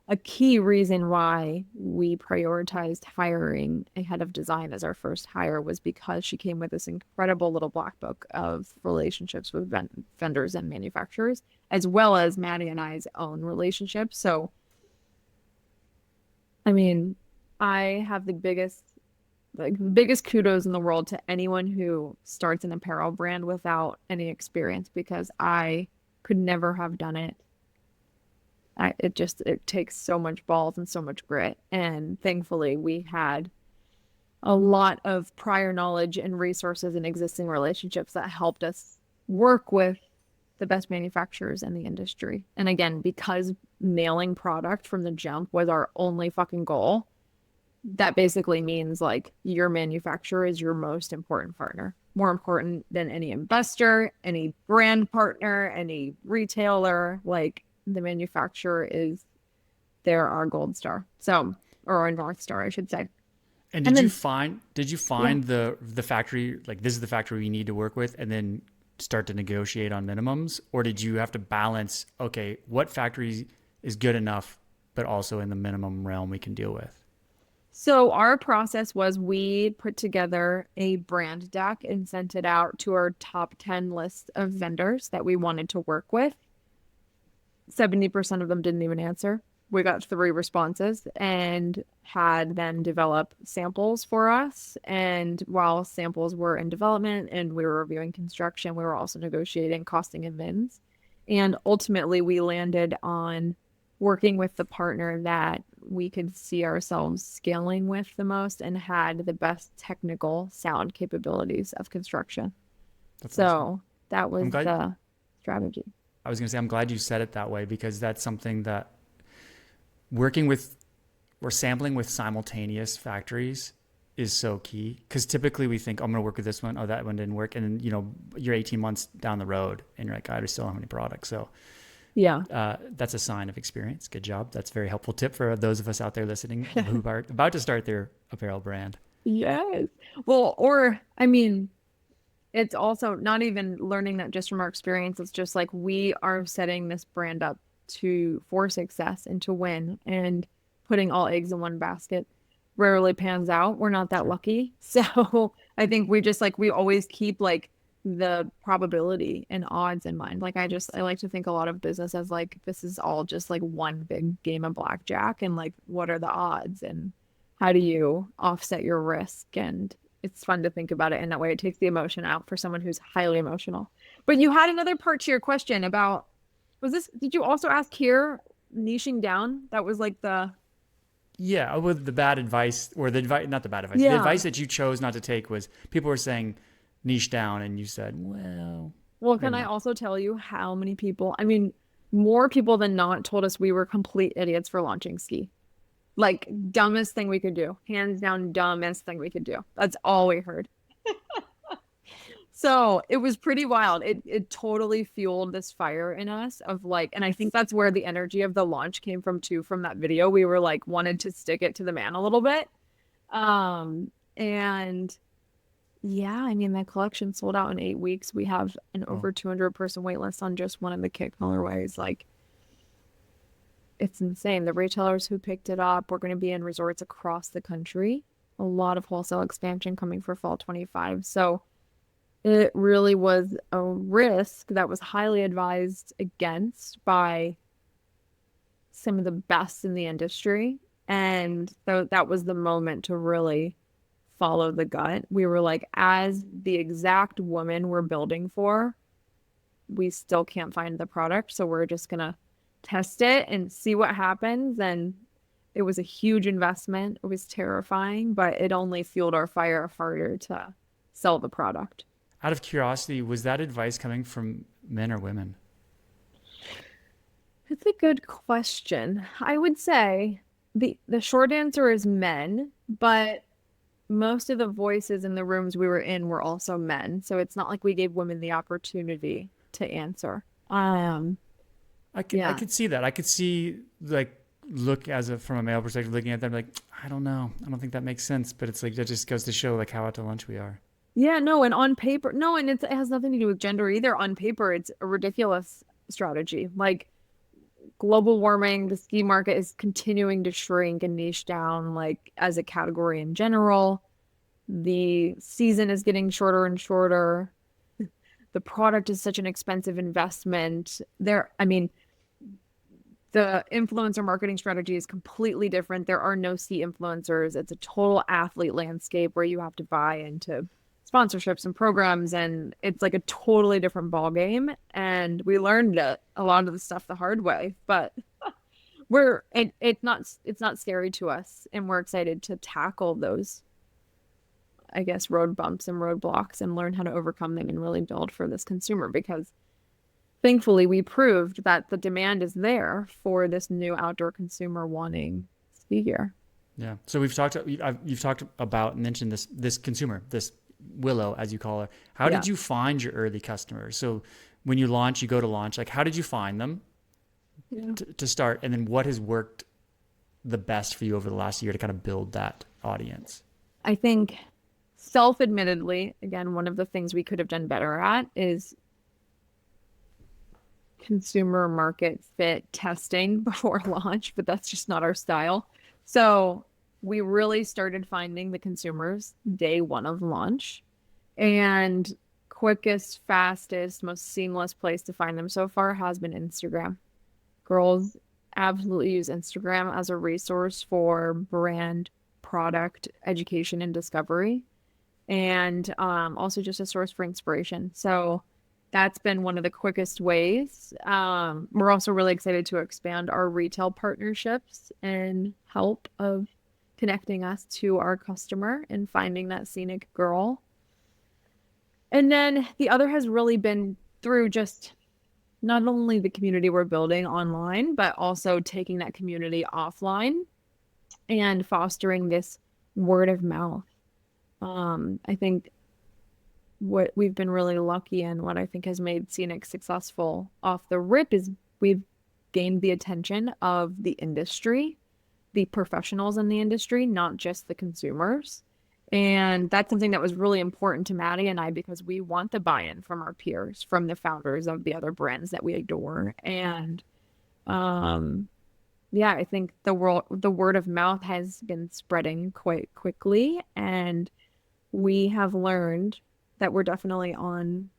a key reason why we prioritized hiring a head of design as our first hire was because she came with this incredible little black book of relationships with vendors and manufacturers, as well as Maddie and I's own relationships. So, I mean, I have the biggest kudos in the world to anyone who starts an apparel brand without any experience, because I could never have done it. It takes so much balls and so much grit. And thankfully, we had a lot of prior knowledge and resources and existing relationships that helped us work with the best manufacturers in the industry. And again, because nailing product from the jump was our only fucking goal, that basically means like your manufacturer is your most important partner, more important than any investor, any brand partner, any retailer. Like, the manufacturer is our gold star. So, or our North Star, I should say. And did you find the factory, like, this is the factory we need to work with, and then start to negotiate on minimums? Or did you have to balance, okay, what factory is good enough, but also in the minimum realm we can deal with? So our process was we put together a brand deck and sent it out to our top 10 list of vendors that we wanted to work with. 70% of them didn't even answer. We got 3 responses and had them develop samples for us. And while samples were in development and we were reviewing construction, we were also negotiating costing and mins. And ultimately, we landed on working with the partner that we could see ourselves scaling with the most and had the best technical sound capabilities of construction. That's awesome. That was the strategy. I was going to say, I'm glad you said it that way, because that's something that we're sampling with simultaneous factories is so key. Because typically we think, oh, I'm going to work with this one. Oh, that one didn't work. And then, you're 18 months down the road and you're like, I still don't have any products. So Yeah. that's a sign of experience. Good job. That's a very helpful tip for those of us out there listening who are about to start their apparel brand. Yes. Well, or I mean, it's also not even learning that just from our experience. It's just like we are setting this brand up for success and to win, and putting all eggs in one basket rarely pans out. We're not that lucky. So I think we always keep like the probability and odds in mind. Like I like to think a lot of business as like this is all just like one big game of blackjack, and like what are the odds and how do you offset your risk? And it's fun to think about it in that way. It takes the emotion out for someone who's highly emotional. But you had another part to your question about, did you also ask here, niching down? That was like Yeah, with the bad advice, or the advice, not the bad advice. The Yeah. advice that you chose not to take was people were saying niche down, and you said, Well, can maybe I not. also tell you how many people, I mean, more people than not told us we were complete idiots for launching ski. Like dumbest thing we could do. Hands down, dumbest thing we could do. That's all we heard. So it was pretty wild. It totally fueled this fire in us of like, and I think that's where the energy of the launch came from too, from that video. We were like wanted to stick it to the man a little bit. And yeah, I mean, the collection sold out in 8 weeks. We have an Oh, over 200-person wait list on just one of the kit colorways. Like, it's insane. The retailers who picked it up, we're going to be in resorts across the country. A lot of wholesale expansion coming for fall 25. So it really was a risk that was highly advised against by some of the best in the industry. And so that was the moment to really follow the gut. We were like, as the exact woman we're building for, we still can't find the product. So we're just gonna test it and see what happens. And it was a huge investment. It was terrifying, but it only fueled our fire harder to sell the product. out of curiosity, was that advice coming from men or women? It's a good question. I would say the short answer is men, but most of the voices in the rooms we were in were also men. So it's not like we gave women the opportunity to answer. I Yeah. could see that. I could see, like, look from a male perspective, looking at them like, I don't know. I don't think that makes sense. But it's like, that just goes to show like how out to lunch we are. Yeah, no, and on paper, no, and it has nothing to do with gender either. On paper, it's a ridiculous strategy. Like global warming, the ski market is continuing to shrink and niche down, like as a category in general. The season is getting shorter and shorter. The product is such an expensive investment. I mean, the influencer marketing strategy is completely different. There are no ski influencers. It's a total athlete landscape where you have to buy into sponsorships and programs, and it's like a totally different ball game. And we learned a lot of the stuff the hard way, but it's not scary to us, and we're excited to tackle those, I guess, road bumps and roadblocks and learn how to overcome them and really build for this consumer, because thankfully we proved that the demand is there for this new outdoor consumer wanting ski gear. Yeah. So you've talked about, mentioned this consumer, this Willow, as you call her. How Yeah. did you find your early customers? So when you launch, you go to launch, like, how did you find them Yeah. to start? And then what has worked the best for you over the last year to kind of build that audience? I think self-admittedly, again, one of the things we could have done better at is consumer market fit testing before launch, but that's just not our style. So we really started finding the consumers day one of launch, and quickest, fastest, most seamless place to find them so far has been Instagram. Girls absolutely use Instagram as a resource for brand, product, education, and discovery, and also just a source for inspiration. So that's been one of the quickest ways. We're also really excited to expand our retail partnerships and help of connecting us to our customer and finding that Seniq girl. And then the other has really been through just not only the community we're building online, but also taking that community offline and fostering this word of mouth. I think what we've been really lucky in, what I think has made Seniq successful off the rip, is we've gained the attention of the industry, the professionals in the industry, not just the consumers. And that's something that was really important to Maddie and I, because we want the buy-in from our peers, from the founders of the other brands that we adore. And yeah, I think the word of mouth has been spreading quite quickly, and we have learned that we're definitely on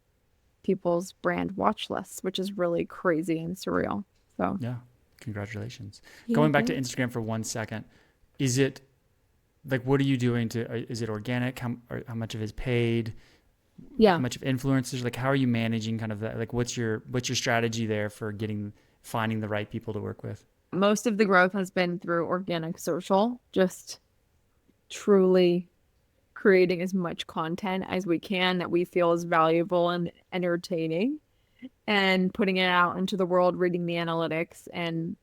people's brand watch lists, which is really crazy and surreal. So Yeah, congratulations. yeah, Going back to thanks. Instagram for 1 second, is it like, what are you doing is it organic? How much of it is paid? How Yeah. much of influencers? Like, how are you managing kind of that? Like, what's your strategy there for finding the right people to work with? Most of the growth has been through organic social, just truly creating as much content as we can that we feel is valuable and entertaining, and putting it out into the world, reading the analytics and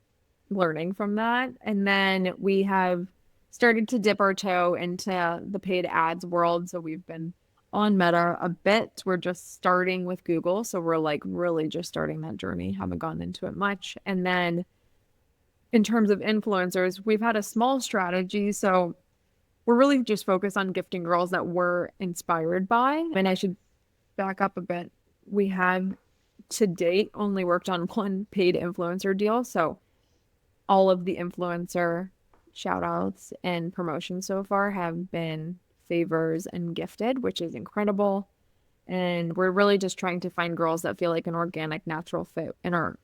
learning from that. And then we have started to dip our toe into the paid ads world. So we've been on Meta a bit. We're just starting with Google. So we're like really just starting that journey, haven't gone into it much. And then in terms of influencers, we've had a small strategy. So we're really just focused on gifting girls that we're inspired by. And I should back up a bit. We have to date only worked on one paid influencer deal. So all of the influencer shout outs and promotions so far have been favors and gifted, which is incredible. And we're really just trying to find girls that feel like an organic, natural fit and are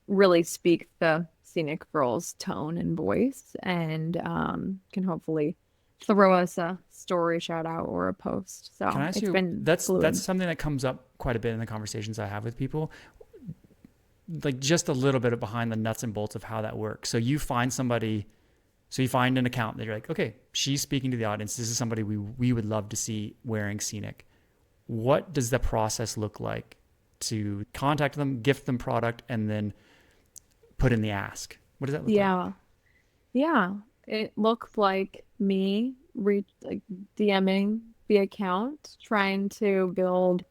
really speak the Seniq girls' tone and voice, and can hopefully throw us a story shout out or a post. Can I So ask it's you, been that's fluid. something that comes up quite a bit in the conversations I have with people, like just a little bit of behind the nuts and bolts of how that works. So you find an account that you're like, okay, she's speaking to the audience. This is somebody we would love to see wearing Seniq. What does the process look like to contact them, gift them product, and then put in the ask? What does that look like? Yeah. Yeah. It looks like me like DMing the account, trying to build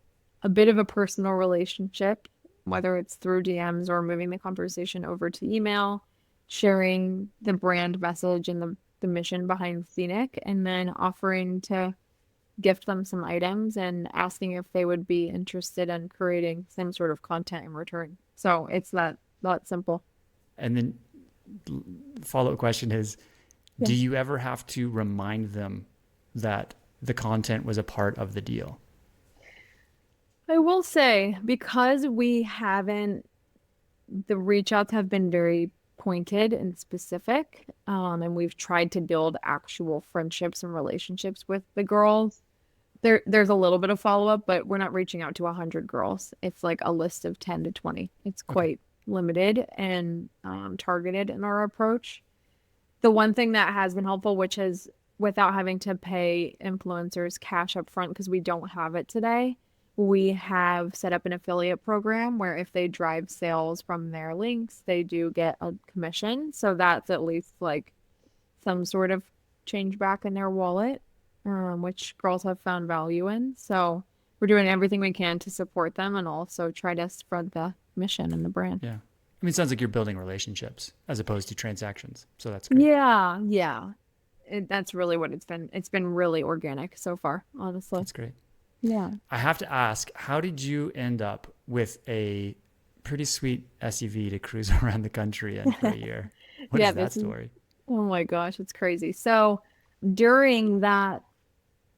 a bit of a personal relationship, whether it's through DMs or moving the conversation over to email, sharing the brand message and the mission behind Scenic, and then offering to gift them some items and asking if they would be interested in creating some sort of content in return. So it's that simple. And then follow-up question is, Yeah. do you ever have to remind them that the content was a part of the deal? I will say, because we haven't, the reach outs have been very pointed and specific, and we've tried to build actual friendships and relationships with the girls. There's a little bit of follow-up, but we're not reaching out to 100 girls. It's like a list of 10 to 20. It's Okay. quite limited and targeted in our approach. The one thing that has been helpful, which is without having to pay influencers cash up front, because we don't have it today, we have set up an affiliate program where if they drive sales from their links, they do get a commission. So that's at least like some sort of change back in their wallet, which girls have found value in. So we're doing everything we can to support them and also try to spread the mission and the brand. Yeah. I mean, it sounds like you're building relationships as opposed to transactions. So that's great. Yeah, yeah. That's really what it's been. It's been really organic so far, honestly. That's great. Yeah. I have to ask, how did you end up with a pretty sweet SUV to cruise around the country in for a year? What Yeah, is that this is, story? oh my gosh, it's crazy. So during that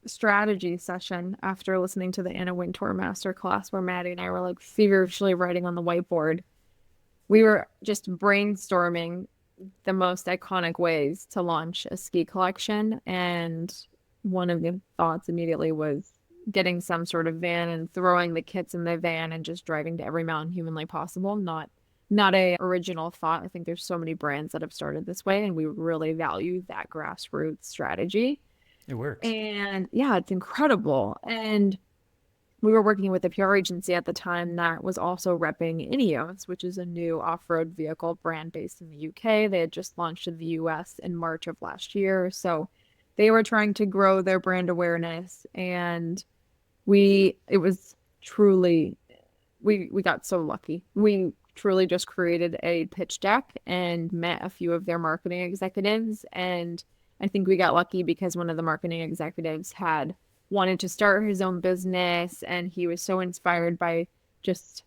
strategy session, after listening to the Anna Wintour masterclass where Maddie and I were like feverishly writing on the whiteboard, we were just brainstorming the most iconic ways to launch a ski collection. And one of the thoughts immediately was getting some sort of van and throwing the kits in the van and just driving to every mountain humanly possible. Not a original thought. I think there's so many brands that have started this way, and we really value that grassroots strategy. It works. And yeah, it's incredible. And we were working with a PR agency at the time that was also repping Ineos, which is a new off-road vehicle brand based in the UK. They had just launched in the US in March of last year. So they were trying to grow their brand awareness. And it was truly, we got so lucky. We truly just created a pitch deck and met a few of their marketing executives. And I think we got lucky because one of the marketing executives had wanted to start his own business, and he was so inspired by just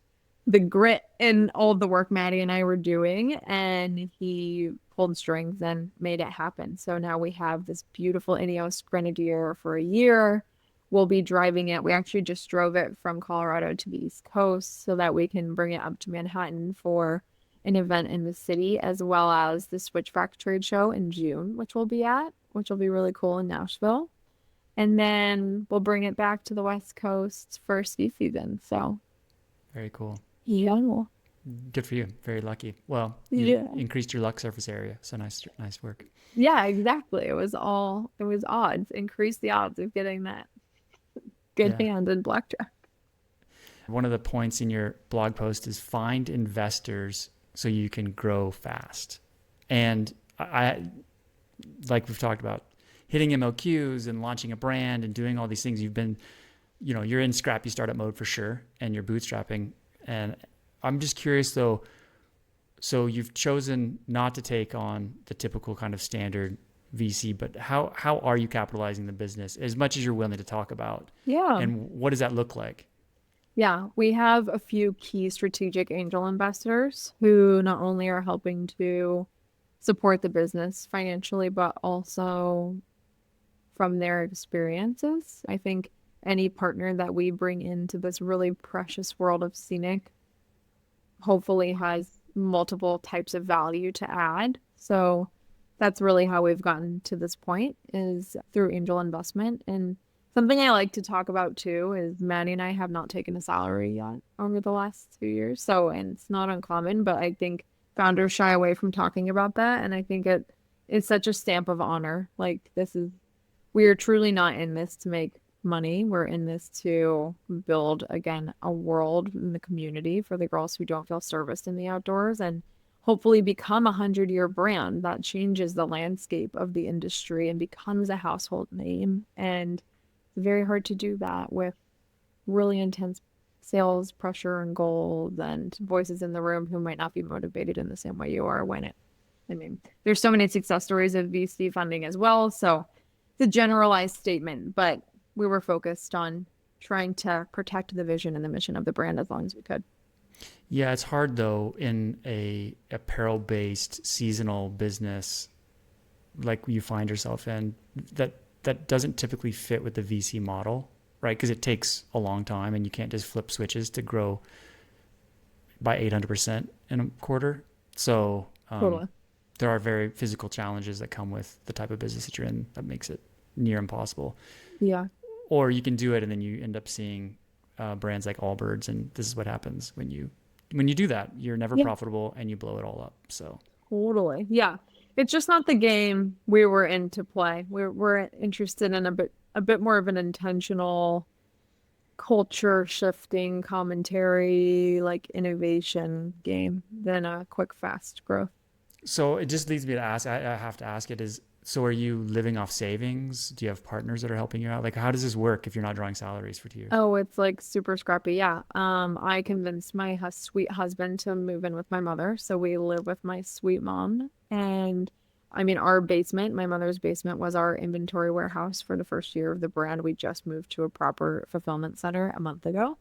the grit and all of the work Maddie and I were doing, and he pulled strings and made it happen. So now we have this beautiful Ineos Grenadier for a year. We'll be driving it. We actually just drove it from Colorado to the East Coast so that we can bring it up to Manhattan for an event in the city, as well as the Switchback trade show in June, which we'll be at, which will be really cool in Nashville. And then we'll bring it back to the West Coast for ski season. So Very cool. yeah. Good for you. Very lucky. Well, you Yeah. increased your luck surface area. So nice work. Yeah, exactly. It was odds. Increase the odds of getting that good Yeah. hand in blackjack. One of the points in your blog post is find investors so you can grow fast. And I like we've talked about, hitting MLQs and launching a brand and doing all these things. You've been, you're in scrappy startup mode for sure, and you're bootstrapping. And I'm just curious though, so you've chosen not to take on the typical kind of standard VC, but how are you capitalizing the business as much as you're willing to talk about? Yeah. And what does that look like? Yeah, we have a few key strategic angel investors who not only are helping to support the business financially, but also from their experiences. I think any partner that we bring into this really precious world of Seniq hopefully has multiple types of value to add. So that's really how we've gotten to this point, is through angel investment. And something I like to talk about too is Maddie and I have not taken a salary yet over the last 2 years. So, and it's not uncommon, but I think founders shy away from talking about that. And I think it's such a stamp of honor. Like, we are truly not in this to make money. We're in this to build, again, a world in the community for the girls who don't feel serviced in the outdoors, and hopefully become 100-year brand that changes the landscape of the industry and becomes a household name. And it's very hard to do that with really intense sales pressure and goals and voices in the room who might not be motivated in the same way you are there's so many success stories of VC funding as well. So it's a generalized statement, but we were focused on trying to protect the vision and the mission of the brand as long as we could. Yeah, it's hard though in a apparel-based seasonal business like you find yourself in that doesn't typically fit with the VC model, right? Because it takes a long time and you can't just flip switches to grow by 800% in a quarter. So Totally. there are very physical challenges that come with the type of business that you're in that makes it near impossible. Yeah. Or you can do it and then you end up seeing brands like Allbirds, and this is what happens when you do that. You're never profitable and you blow it all up. So totally. Yeah. It's just not the game we were in to play. We're interested in a bit more of an intentional culture shifting commentary, like innovation game than a quick, fast growth. So it just leads me to ask, I have to ask it is, so are you living off savings? Do you have partners that are helping you out? Like, how does this work if you're not drawing salaries for 2 years? Oh, it's like super scrappy. Yeah. I convinced my sweet husband to move in with my mother. So we live with my sweet mom. And I mean, our basement, my mother's basement, was our inventory warehouse for the first year of the brand. We just moved to a proper fulfillment center a month ago.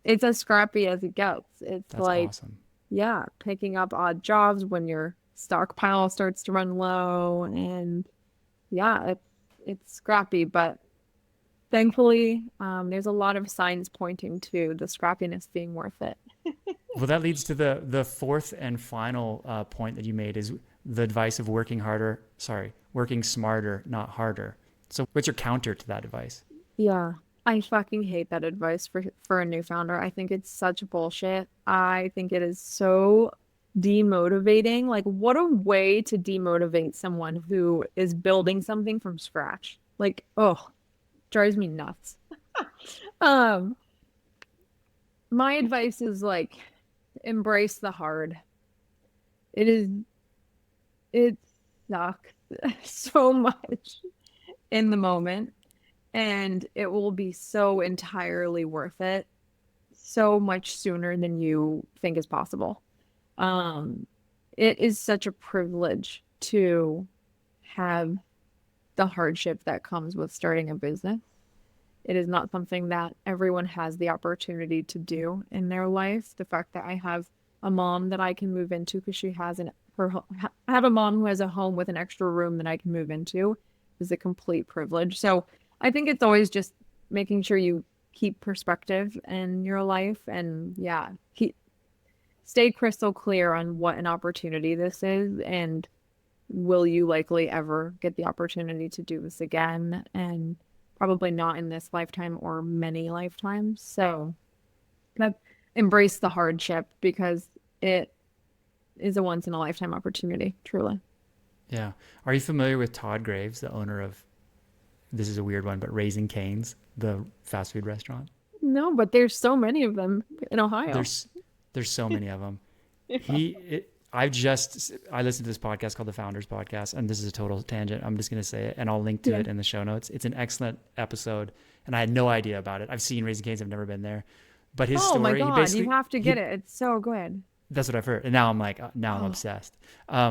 It's as scrappy as it gets. It's That's like, awesome. yeah, picking up odd jobs when your stockpile starts to run low. And yeah, it's scrappy, but thankfully, there's a lot of signs pointing to the scrappiness being worth it. Well, that leads to the fourth and final point that you made is the advice of working smarter, not harder. So what's your counter to that advice? Yeah, I fucking hate that advice for a new founder. I think it's such bullshit. I think it is so demotivating. Like, what a way to demotivate someone who is building something from scratch. Like, oh, drives me nuts. Um, my advice is like embrace the hard. It is it sucks so much in the moment, and it will be so entirely worth it so much sooner than you think is possible. Um, it is such a privilege to have the hardship that comes with starting a business. It is not something that everyone has the opportunity to do in their life. The fact that I have a mom that I can move into because she has I have a mom who has a home with an extra room that I can move into is a complete privilege. So I think it's always just making sure you keep perspective in your life and yeah, stay crystal clear on what an opportunity this is and will you likely ever get the opportunity to do this again? And probably not in this lifetime or many lifetimes. So but embrace the hardship because it is a once in a lifetime opportunity, truly. Yeah. Are you familiar with Todd Graves, the owner of, this is a weird one, but Raising Cane's, the fast food restaurant? No, but there's so many of them in Ohio. There's there's so many of them. Yeah. I listened to this podcast called the Founders Podcast, and this is a total tangent. I'm just going to say it, and I'll link to Yeah. it in the show notes. It's an excellent episode, and I had no idea about it. I've seen Raising Cane's, I've never been there, but his Oh my story, God, you have to get it. It's so good. that's what I've heard, and now I'm like, now I'm Oh, obsessed. I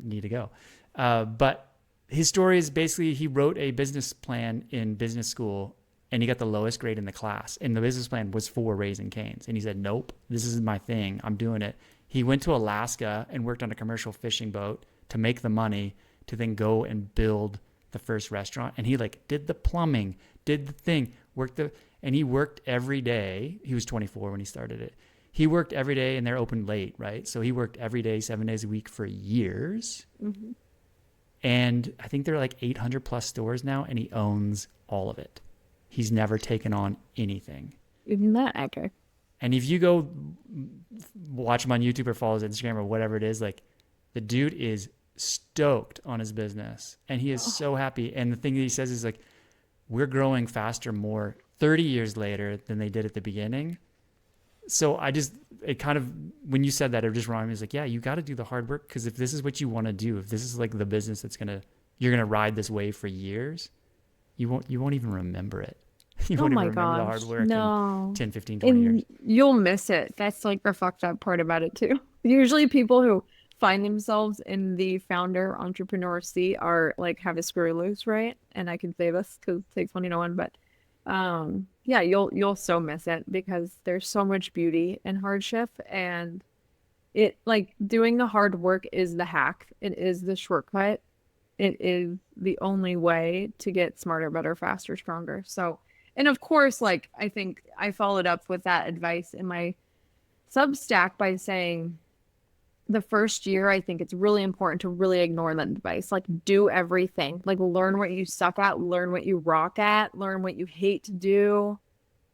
need to go. But his story is basically he wrote a business plan in business school, and he got the lowest grade in the class. And the business plan was for Raising Cane's, and he said, "Nope, this is my thing. I'm doing it." He went to Alaska and worked on a commercial fishing boat to make the money to then go and build the first restaurant. And he like did the plumbing, did the thing, and he worked every day. He was 24 when he started it. He worked every day and they're open late, right? So he worked every day, 7 days a week for years. hmm. And I think there are like 800 plus stores now, and he owns all of it. He's never taken on anything. Isn't that epic? And if you go watch him on YouTube or follow his Instagram or whatever it is, like the dude is stoked on his business and he is Oh, so happy. And the thing that he says is like, we're growing faster more 30 years later than they did at the beginning. So it kind of, when you said that, it just reminded me, it's like, yeah, you got to do the hard work. Cause if this is what you want to do, if this is like the business you're going to ride this wave for years, you won't even remember it. You oh won't even my remember the gosh. hard work in No. 10, 15, 20 years. And you'll miss it. That's like the fucked up part about it too. Usually people who find themselves in the founder entrepreneur seat are like have a screw loose, right? And I can say this because it takes money to one, but yeah, you'll so miss it because there's so much beauty in hardship and it like doing the hard work is the hack. It is the shortcut. It is the only way to get smarter, better, faster, stronger. So, and of course, like I think I followed up with that advice in my Substack by saying the first year, I think it's really important to really ignore that advice. Like, do everything. Like, learn what you suck at, learn what you rock at, learn what you hate to do.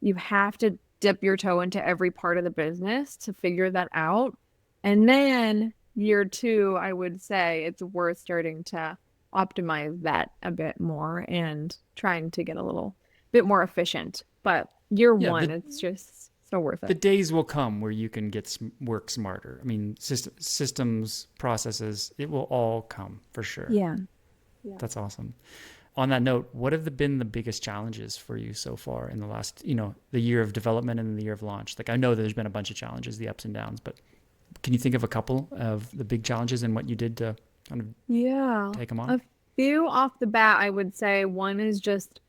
You have to dip your toe into every part of the business to figure that out. And then year two, I would say it's worth starting to optimize that a bit more and trying to get a little bit more efficient. But year Yeah, one, it's just so worth the it. days will come where you can work smarter. I mean, systems, processes, it will all come for sure. Yeah. Yeah. That's awesome. On that note, what have been the biggest challenges for you so far in the last, the year of development and the year of launch? Like I know there's been a bunch of challenges, the ups and downs, but can you think of a couple of the big challenges and what you did to kind of Yeah. take them on? A few off the bat, I would say one is just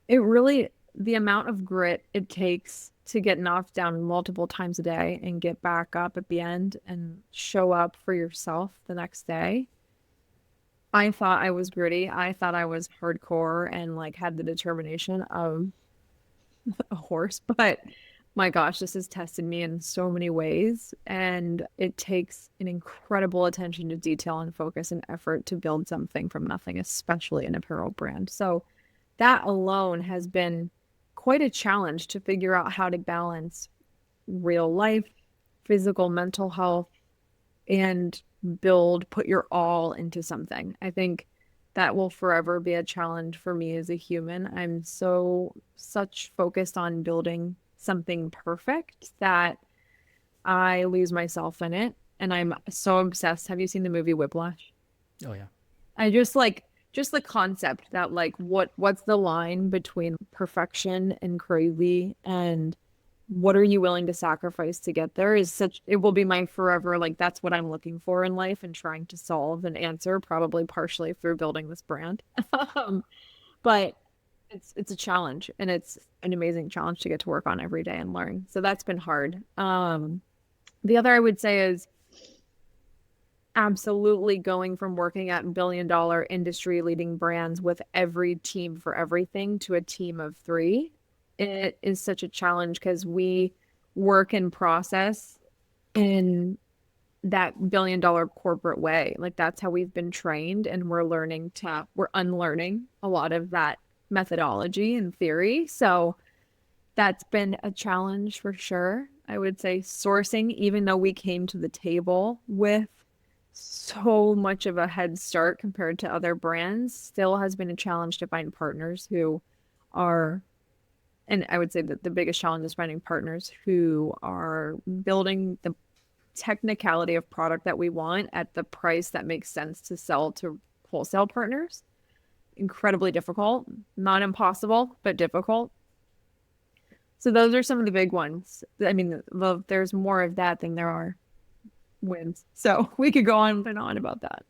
it really the amount of grit it takes to get knocked down multiple times a day and get back up at the end and show up for yourself the next day. I thought I was gritty. I thought I was hardcore and like had the determination of a horse, but my gosh, this has tested me in so many ways. And it takes an incredible attention to detail and focus and effort to build something from nothing, especially an apparel brand. So that alone has been quite a challenge to figure out how to balance real life, physical, mental health, and put your all into something. I think that will forever be a challenge for me as a human. I'm such focused on building something perfect that I lose myself in it. And I'm so obsessed. Have you seen the movie Whiplash? Oh yeah. I just the concept that like what's the line between perfection and crazy, and what are you willing to sacrifice to get there is such, it will be my forever, like that's what I'm looking for in life and trying to solve and answer, probably partially through building this brand. But it's a challenge, and it's an amazing challenge to get to work on every day and learn. So that's been hard. The other I would say is absolutely going from working at billion-dollar industry leading brands with every team for everything to a team of three. It is such a challenge because we work and process in that billion-dollar corporate way. Like that's how we've been trained, and we're unlearning a lot of that methodology and theory. So that's been a challenge for sure. I would say sourcing, even though we came to the table with so much of a head start compared to other brands, still has been a challenge to find partners who are, and I would say that the biggest challenge is finding partners who are building the technicality of product that we want at the price that makes sense to sell to wholesale partners. Incredibly difficult, not impossible, but difficult. So those are some of the big ones. I mean, there's more of that than there are wins. So we could go on and on about that.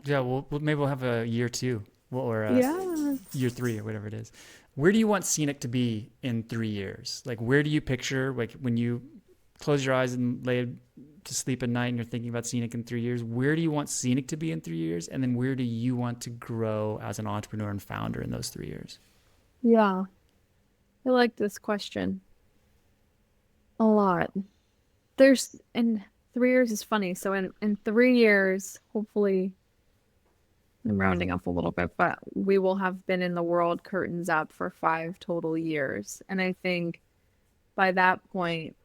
Yeah, maybe we'll have a year two or Yeah. year three or whatever it is. Where do you want Seniq to be in 3 years? Like, where do you picture, like, when you close your eyes and lay to sleep at night and you're thinking about Seniq in 3 years, where do you want Seniq to be in 3 years? And then where do you want to grow as an entrepreneur and founder in those 3 years? Yeah. I like this question a lot. In 3 years is funny. So in 3 years, hopefully, I'm rounding up a little bit, but we will have been in the world curtains up for 5 total years. And I think by that point,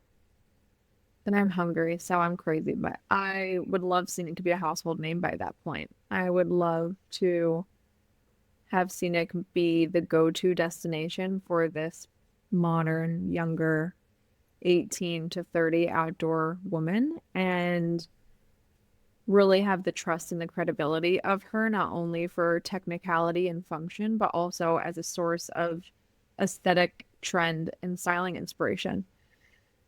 and I'm hungry, so I'm crazy, but I would love Seniq to be a household name by that point. I would love to have Seniq be the go-to destination for this modern, younger 18 to 30 outdoor woman, and really have the trust and the credibility of her, not only for technicality and function, but also as a source of aesthetic trend and styling inspiration.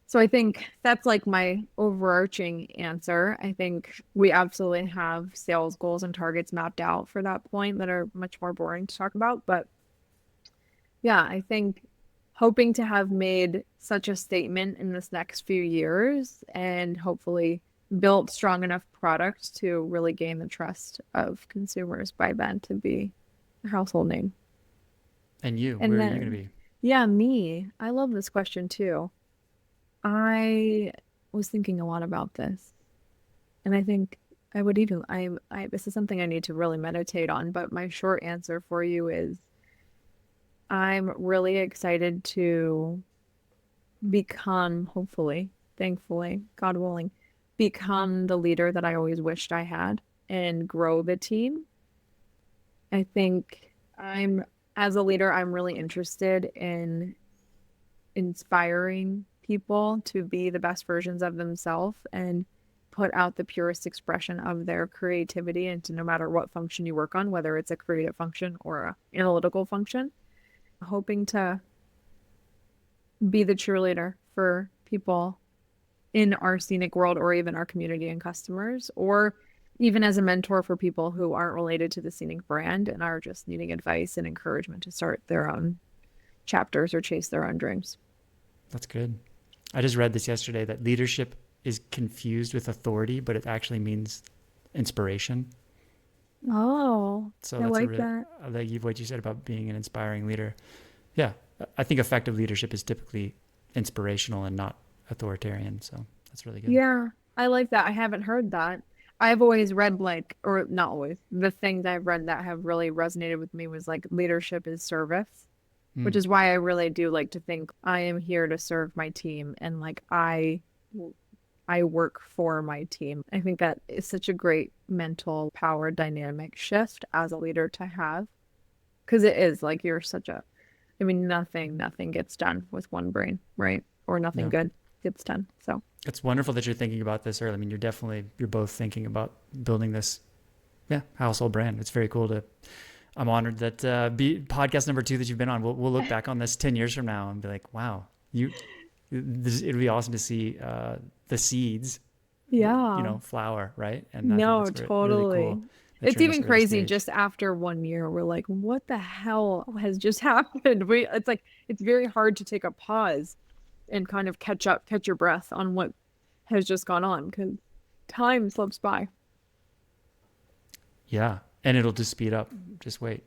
So I think that's like my overarching answer. I think we absolutely have sales goals and targets mapped out for that point that are much more boring to talk about. But yeah, I think hoping to have made such a statement in this next few years and hopefully built strong enough products to really gain the trust of consumers by then to be a household name. And you, And where are you then, going to be? yeah, me. I love this question too. I was thinking a lot about this, and I think I would even, this is something I need to really meditate on, but my short answer for you is I'm really excited to become, hopefully, thankfully, God willing, become the leader that I always wished I had and grow the team. I think as a leader, I'm really interested in inspiring people to be the best versions of themselves and put out the purest expression of their creativity into no matter what function you work on, whether it's a creative function or an analytical function. Hoping to be the cheerleader for people in our Seniq world, or even our community and customers, or even as a mentor for people who aren't related to the Seniq brand and are just needing advice and encouragement to start their own chapters or chase their own dreams. That's good. I just read this yesterday that leadership is confused with authority, but it actually means inspiration. Oh, So I that's like that. I like what you said about being an inspiring leader. Yeah, I think effective leadership is typically inspirational and not authoritarian. So that's really good. Yeah, I like that. I haven't heard that. I've always read like, or not always, the things I've read that have really resonated with me was like leadership is service, which is why I really do like to think I am here to serve my team, and like I work for my team. I think that is such a great mental power dynamic shift as a leader to have, because it is like you're such a, I mean, nothing gets done with one brain, right? or nothing Yeah. good gets done. So It's wonderful that you're thinking about this early. I mean, you're both thinking about building this, household brand. It's very cool I'm honored that be podcast number 2 that you've been on. We'll look back on this 10 years from now and be like, wow, it'd be awesome to see the seeds, yeah. flower, right? And I think No, that's really totally. cool that It's you're in this even early crazy stage. just after 1 year. We're like, what the hell has just happened? It's like, it's very hard to take a pause and kind of catch your breath on what has just gone on because time slips by. Yeah. And it'll just speed up. Just wait.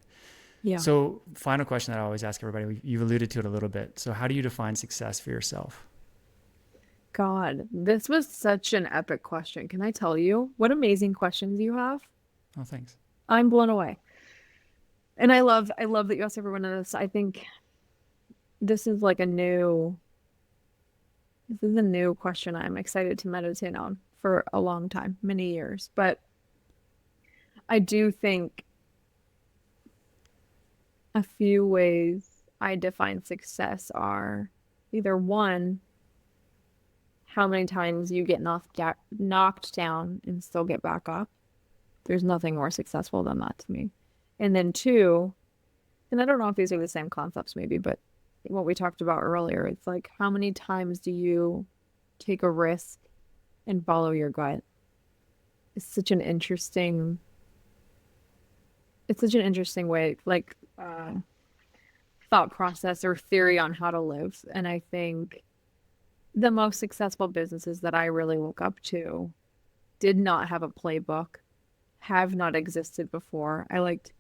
Yeah. So final question that I always ask everybody, you've alluded to it a little bit. So how do you define success for yourself? God, this was such an epic question. Can I tell you what amazing questions you have? Oh, thanks. I'm blown away. And I love that you asked everyone this. I think this is like this is a new question I'm excited to meditate on for a long time, many years. But I do think a few ways I define success are either one, how many times you get knocked down and still get back up. There's nothing more successful than that to me. And then two, and I don't know if these are the same concepts maybe, but what we talked about earlier, it's like how many times do you take a risk and follow your gut? It's such an interesting way, like thought process or theory on how to live. And I think the most successful businesses that I really look up to did not have a playbook, have not existed before. I liked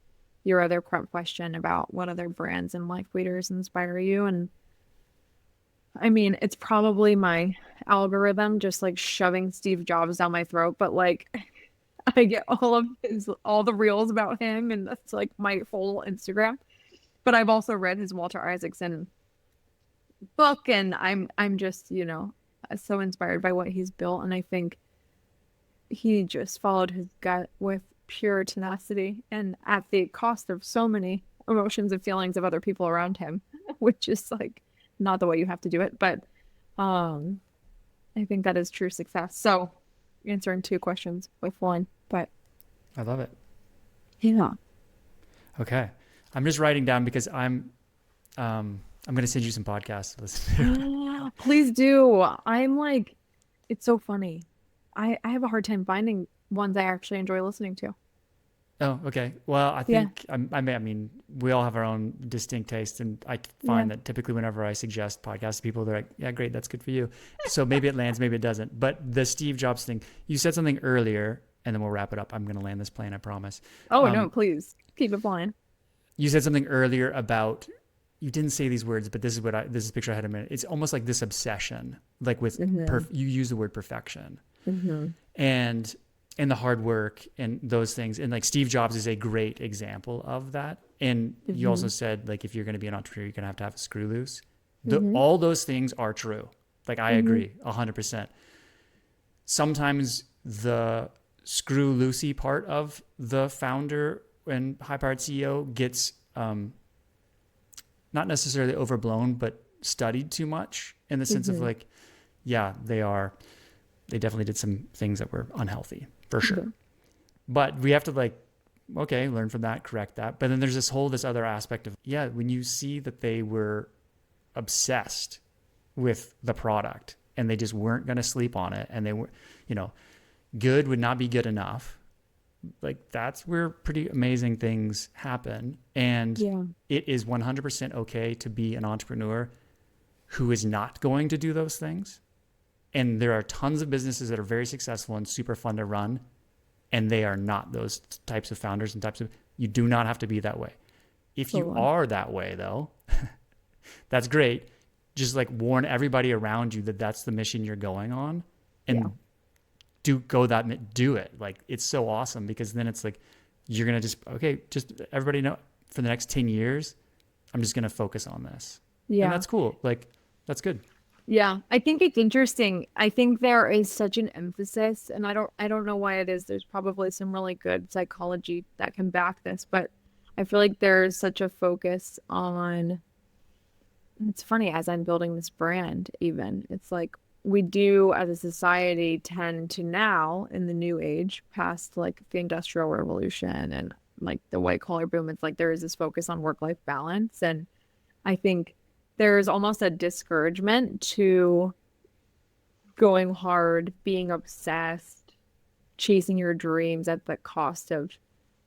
your other question about what other brands and life leaders inspire you. And I mean, it's probably my algorithm just like shoving Steve Jobs down my throat, but like I get all the reels about him, and that's like my full Instagram. But I've also read his Walter Isaacson book, and I'm just, so inspired by what he's built. And I think he just followed his gut with pure tenacity and at the cost of so many emotions and feelings of other people around him, which is like not the way you have to do it. But I think that is true success. So answering 2 questions with 1, but I love it. yeah. Okay. I'm just writing down because I'm going to send you some podcasts to listen to. Please do. I'm like, it's so funny. I have a hard time finding ones I actually enjoy listening to. Oh, okay. Well, I Yeah. think I mean, we all have our own distinct taste, and I find that typically whenever I suggest podcasts to people, they're like, "Yeah, great, that's good for you." So maybe it lands, maybe it doesn't. But the Steve Jobs thing, you said something earlier, and then we'll wrap it up. I'm going to land this plane, I promise. Oh, no, please keep it flying. You said something earlier about, you didn't say these words, but this is this is a picture I had in a minute. It's almost like this obsession, like with you use the word perfection, and the hard work and those things. And like Steve Jobs is a great example of that. And you also said, like, if you're going to be an entrepreneur, you're going to have a screw loose. All those things are true. Like, I agree 100%. Sometimes the screw loosey part of the founder and high powered CEO gets not necessarily overblown, but studied too much in the sense of like, yeah, they definitely did some things that were unhealthy for sure. But we have to like, okay, learn from that, correct that. But then there's this other aspect of, when you see that they were obsessed with the product and they just weren't going to sleep on it, and they were, good would not be good enough. Like, that's where pretty amazing things happen. And it is 100% okay to be an entrepreneur who is not going to do those things. And there are tons of businesses that are very successful and super fun to run, and they are not those types of founders and you do not have to be that way. If you are that way though, that's great. Just like warn everybody around you that that's the mission you're going on, and do it. Like, it's so awesome, because then it's like, you're going to just everybody know, for the next 10 years, I'm just going to focus on this. Yeah. And that's cool. Like, that's good. Yeah, I think it's interesting. I think there is such an emphasis, and I don't know why it is. There's probably some really good psychology that can back this, but I feel like there's such a focus on it's funny, as I'm building this brand, even, it's like we do as a society tend to now in the new age, past like the Industrial Revolution and like the white collar boom, it's like there is this focus on work-life balance. And I think there's almost a discouragement to going hard, being obsessed, chasing your dreams at the cost of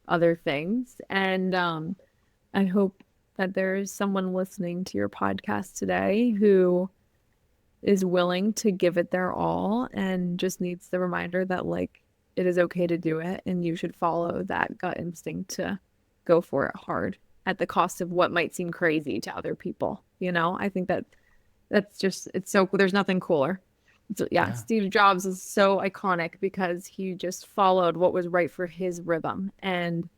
other things. And I hope that there's someone listening to your podcast today who is willing to give it their all and just needs the reminder that like it is okay to do it and you should follow that gut instinct to go for it hard at the cost of what might seem crazy to other people. You know, I think that that's just, it's so, there's nothing cooler. So, yeah, Steve Jobs is so iconic because he just followed what was right for his rhythm. And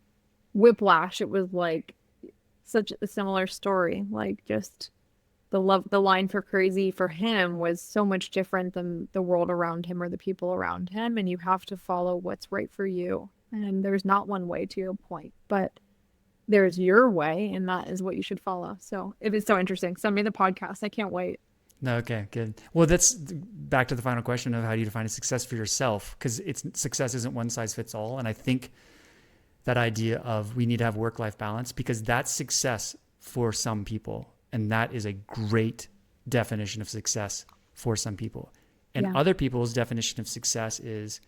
Whiplash, it was like such a similar story. Like just the line for crazy for him was so much different than the world around him or the people around him. And you have to follow what's right for you. And there's not one way, to your point, but there's your way, and that is what you should follow. So it is so interesting. Send me the podcast. I can't wait. No, okay, good. Well, that's back to the final question of how do you define a success for yourself? Because success isn't one size fits all. And I think that idea of we need to have work-life balance, because that's success for some people. And that is a great definition of success for some people. And other people's definition of success is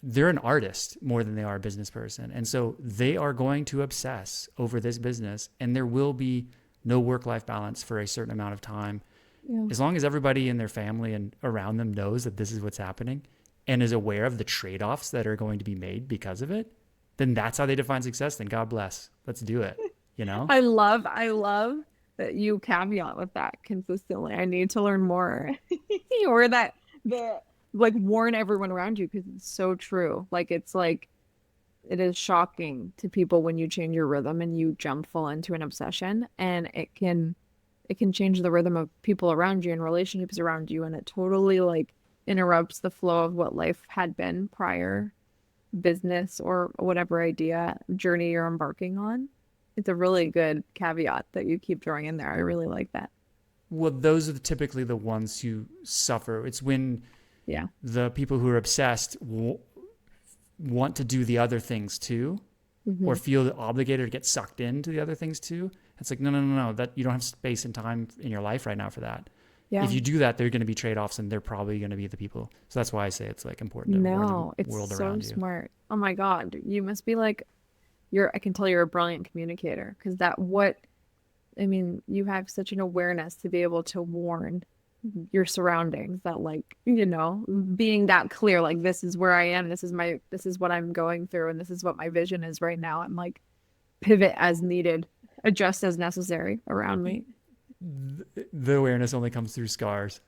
they're an artist more than they are a business person. And so they are going to obsess over this business, and there will be no work-life balance for a certain amount of time. Yeah. As long as everybody in their family and around them knows that this is what's happening and is aware of the trade-offs that are going to be made because of it, then that's how they define success. Then God bless. Let's do it. You know? I love that you caveat with that consistently. I need to learn more. Or that like warn everyone around you, because it's so true. Like it's like it is shocking to people when you change your rhythm and you jump full into an obsession, and it can change the rhythm of people around you and relationships around you, and it totally like interrupts the flow of what life had been prior, business or whatever idea journey you're embarking on. It's a really good caveat that you keep throwing in there. I really like that. Well, those are typically the ones who suffer. It's when the people who are obsessed want to do the other things too, or feel obligated to get sucked into the other things too. It's like, no, that you don't have space and time in your life right now for that. Yeah. If you do that, there are going to be trade-offs, and they're probably going to be the people. So that's why I say it's like important to warn the world around you. It's so smart. Oh my God. You must be like, I can tell you're a brilliant communicator, because you have such an awareness to be able to warn your surroundings, that like, being that clear, like this is where I am, this is what I'm going through, and this is what my vision is right now. I'm like, pivot as needed, adjust as necessary around me. The awareness only comes through scars.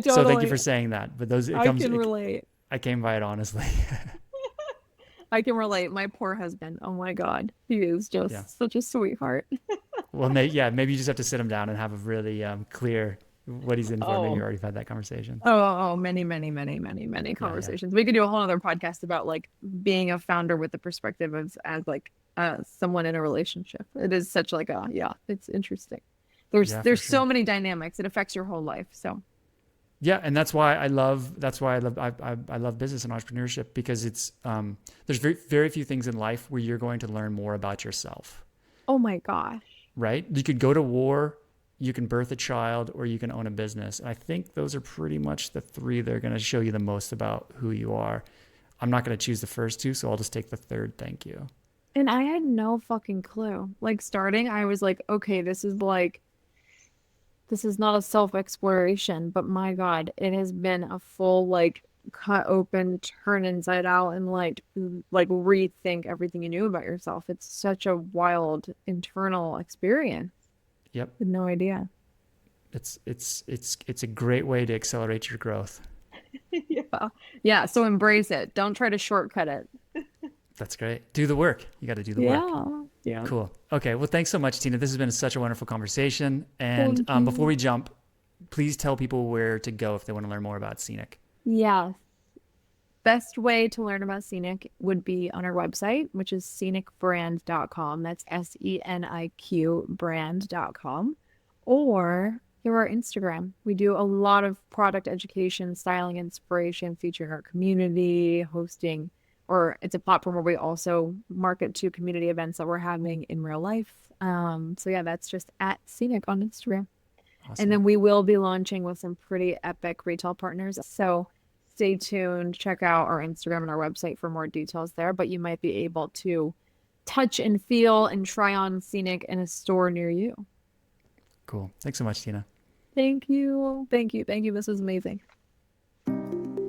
So thank you for saying that. But I can relate. I came by it honestly. I can relate. My poor husband. Oh my God. He is just such a sweetheart. Well, maybe you just have to sit him down and have a really clear what he's in for. Maybe you already had that conversation. Many conversations. We could do a whole other podcast about like being a founder with the perspective as like someone in a relationship. It is such like it's interesting. There's so many dynamics. It affects your whole life. So yeah, and that's why I love business and entrepreneurship, because it's there's very, very few things in life where you're going to learn more about yourself. Oh my gosh. Right? You could go to war, you can birth a child, or you can own a business. And I think those are pretty much the three that are going to show you the most about who you are. I'm not going to choose the first two, so I'll just take the third. Thank you. And I had no fucking clue. Like starting, I was like, okay, this is not a self-exploration, but my God, it has been a full like cut open, turn inside out, and like rethink everything you knew about yourself. It's such a wild internal experience. Yep. I had no idea. It's a great way to accelerate your growth. Yeah. So embrace it. Don't try to shortcut it. That's great. Do the work. You got to do the work. Yeah. Cool. Okay. Well, thanks so much, Tina. This has been such a wonderful conversation. And before we jump, please tell people where to go if they want to learn more about Seniq. Yeah. best way to learn about Seniq would be on our website, which is seniqbrand.com. That's SENIQ brand.com. Or through our Instagram. We do a lot of product education, styling inspiration, featuring our community, hosting, or it's a platform where we also market to community events that we're having in real life. So yeah, that's just at Seniq on Instagram. Awesome. And then we will be launching with some pretty epic retail partners. So stay tuned. Check out our Instagram and our website for more details there. But you might be able to touch and feel and try on Seniq in a store near you. Cool. Thanks so much, Tina. Thank you. Thank you. Thank you. This was amazing.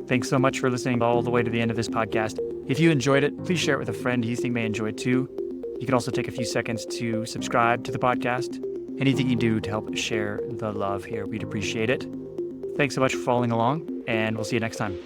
Thanks so much for listening all the way to the end of this podcast. If you enjoyed it, please share it with a friend you think may enjoy it too. You can also take a few seconds to subscribe to the podcast. Anything you do to help share the love here, we'd appreciate it. Thanks so much for following along, and we'll see you next time.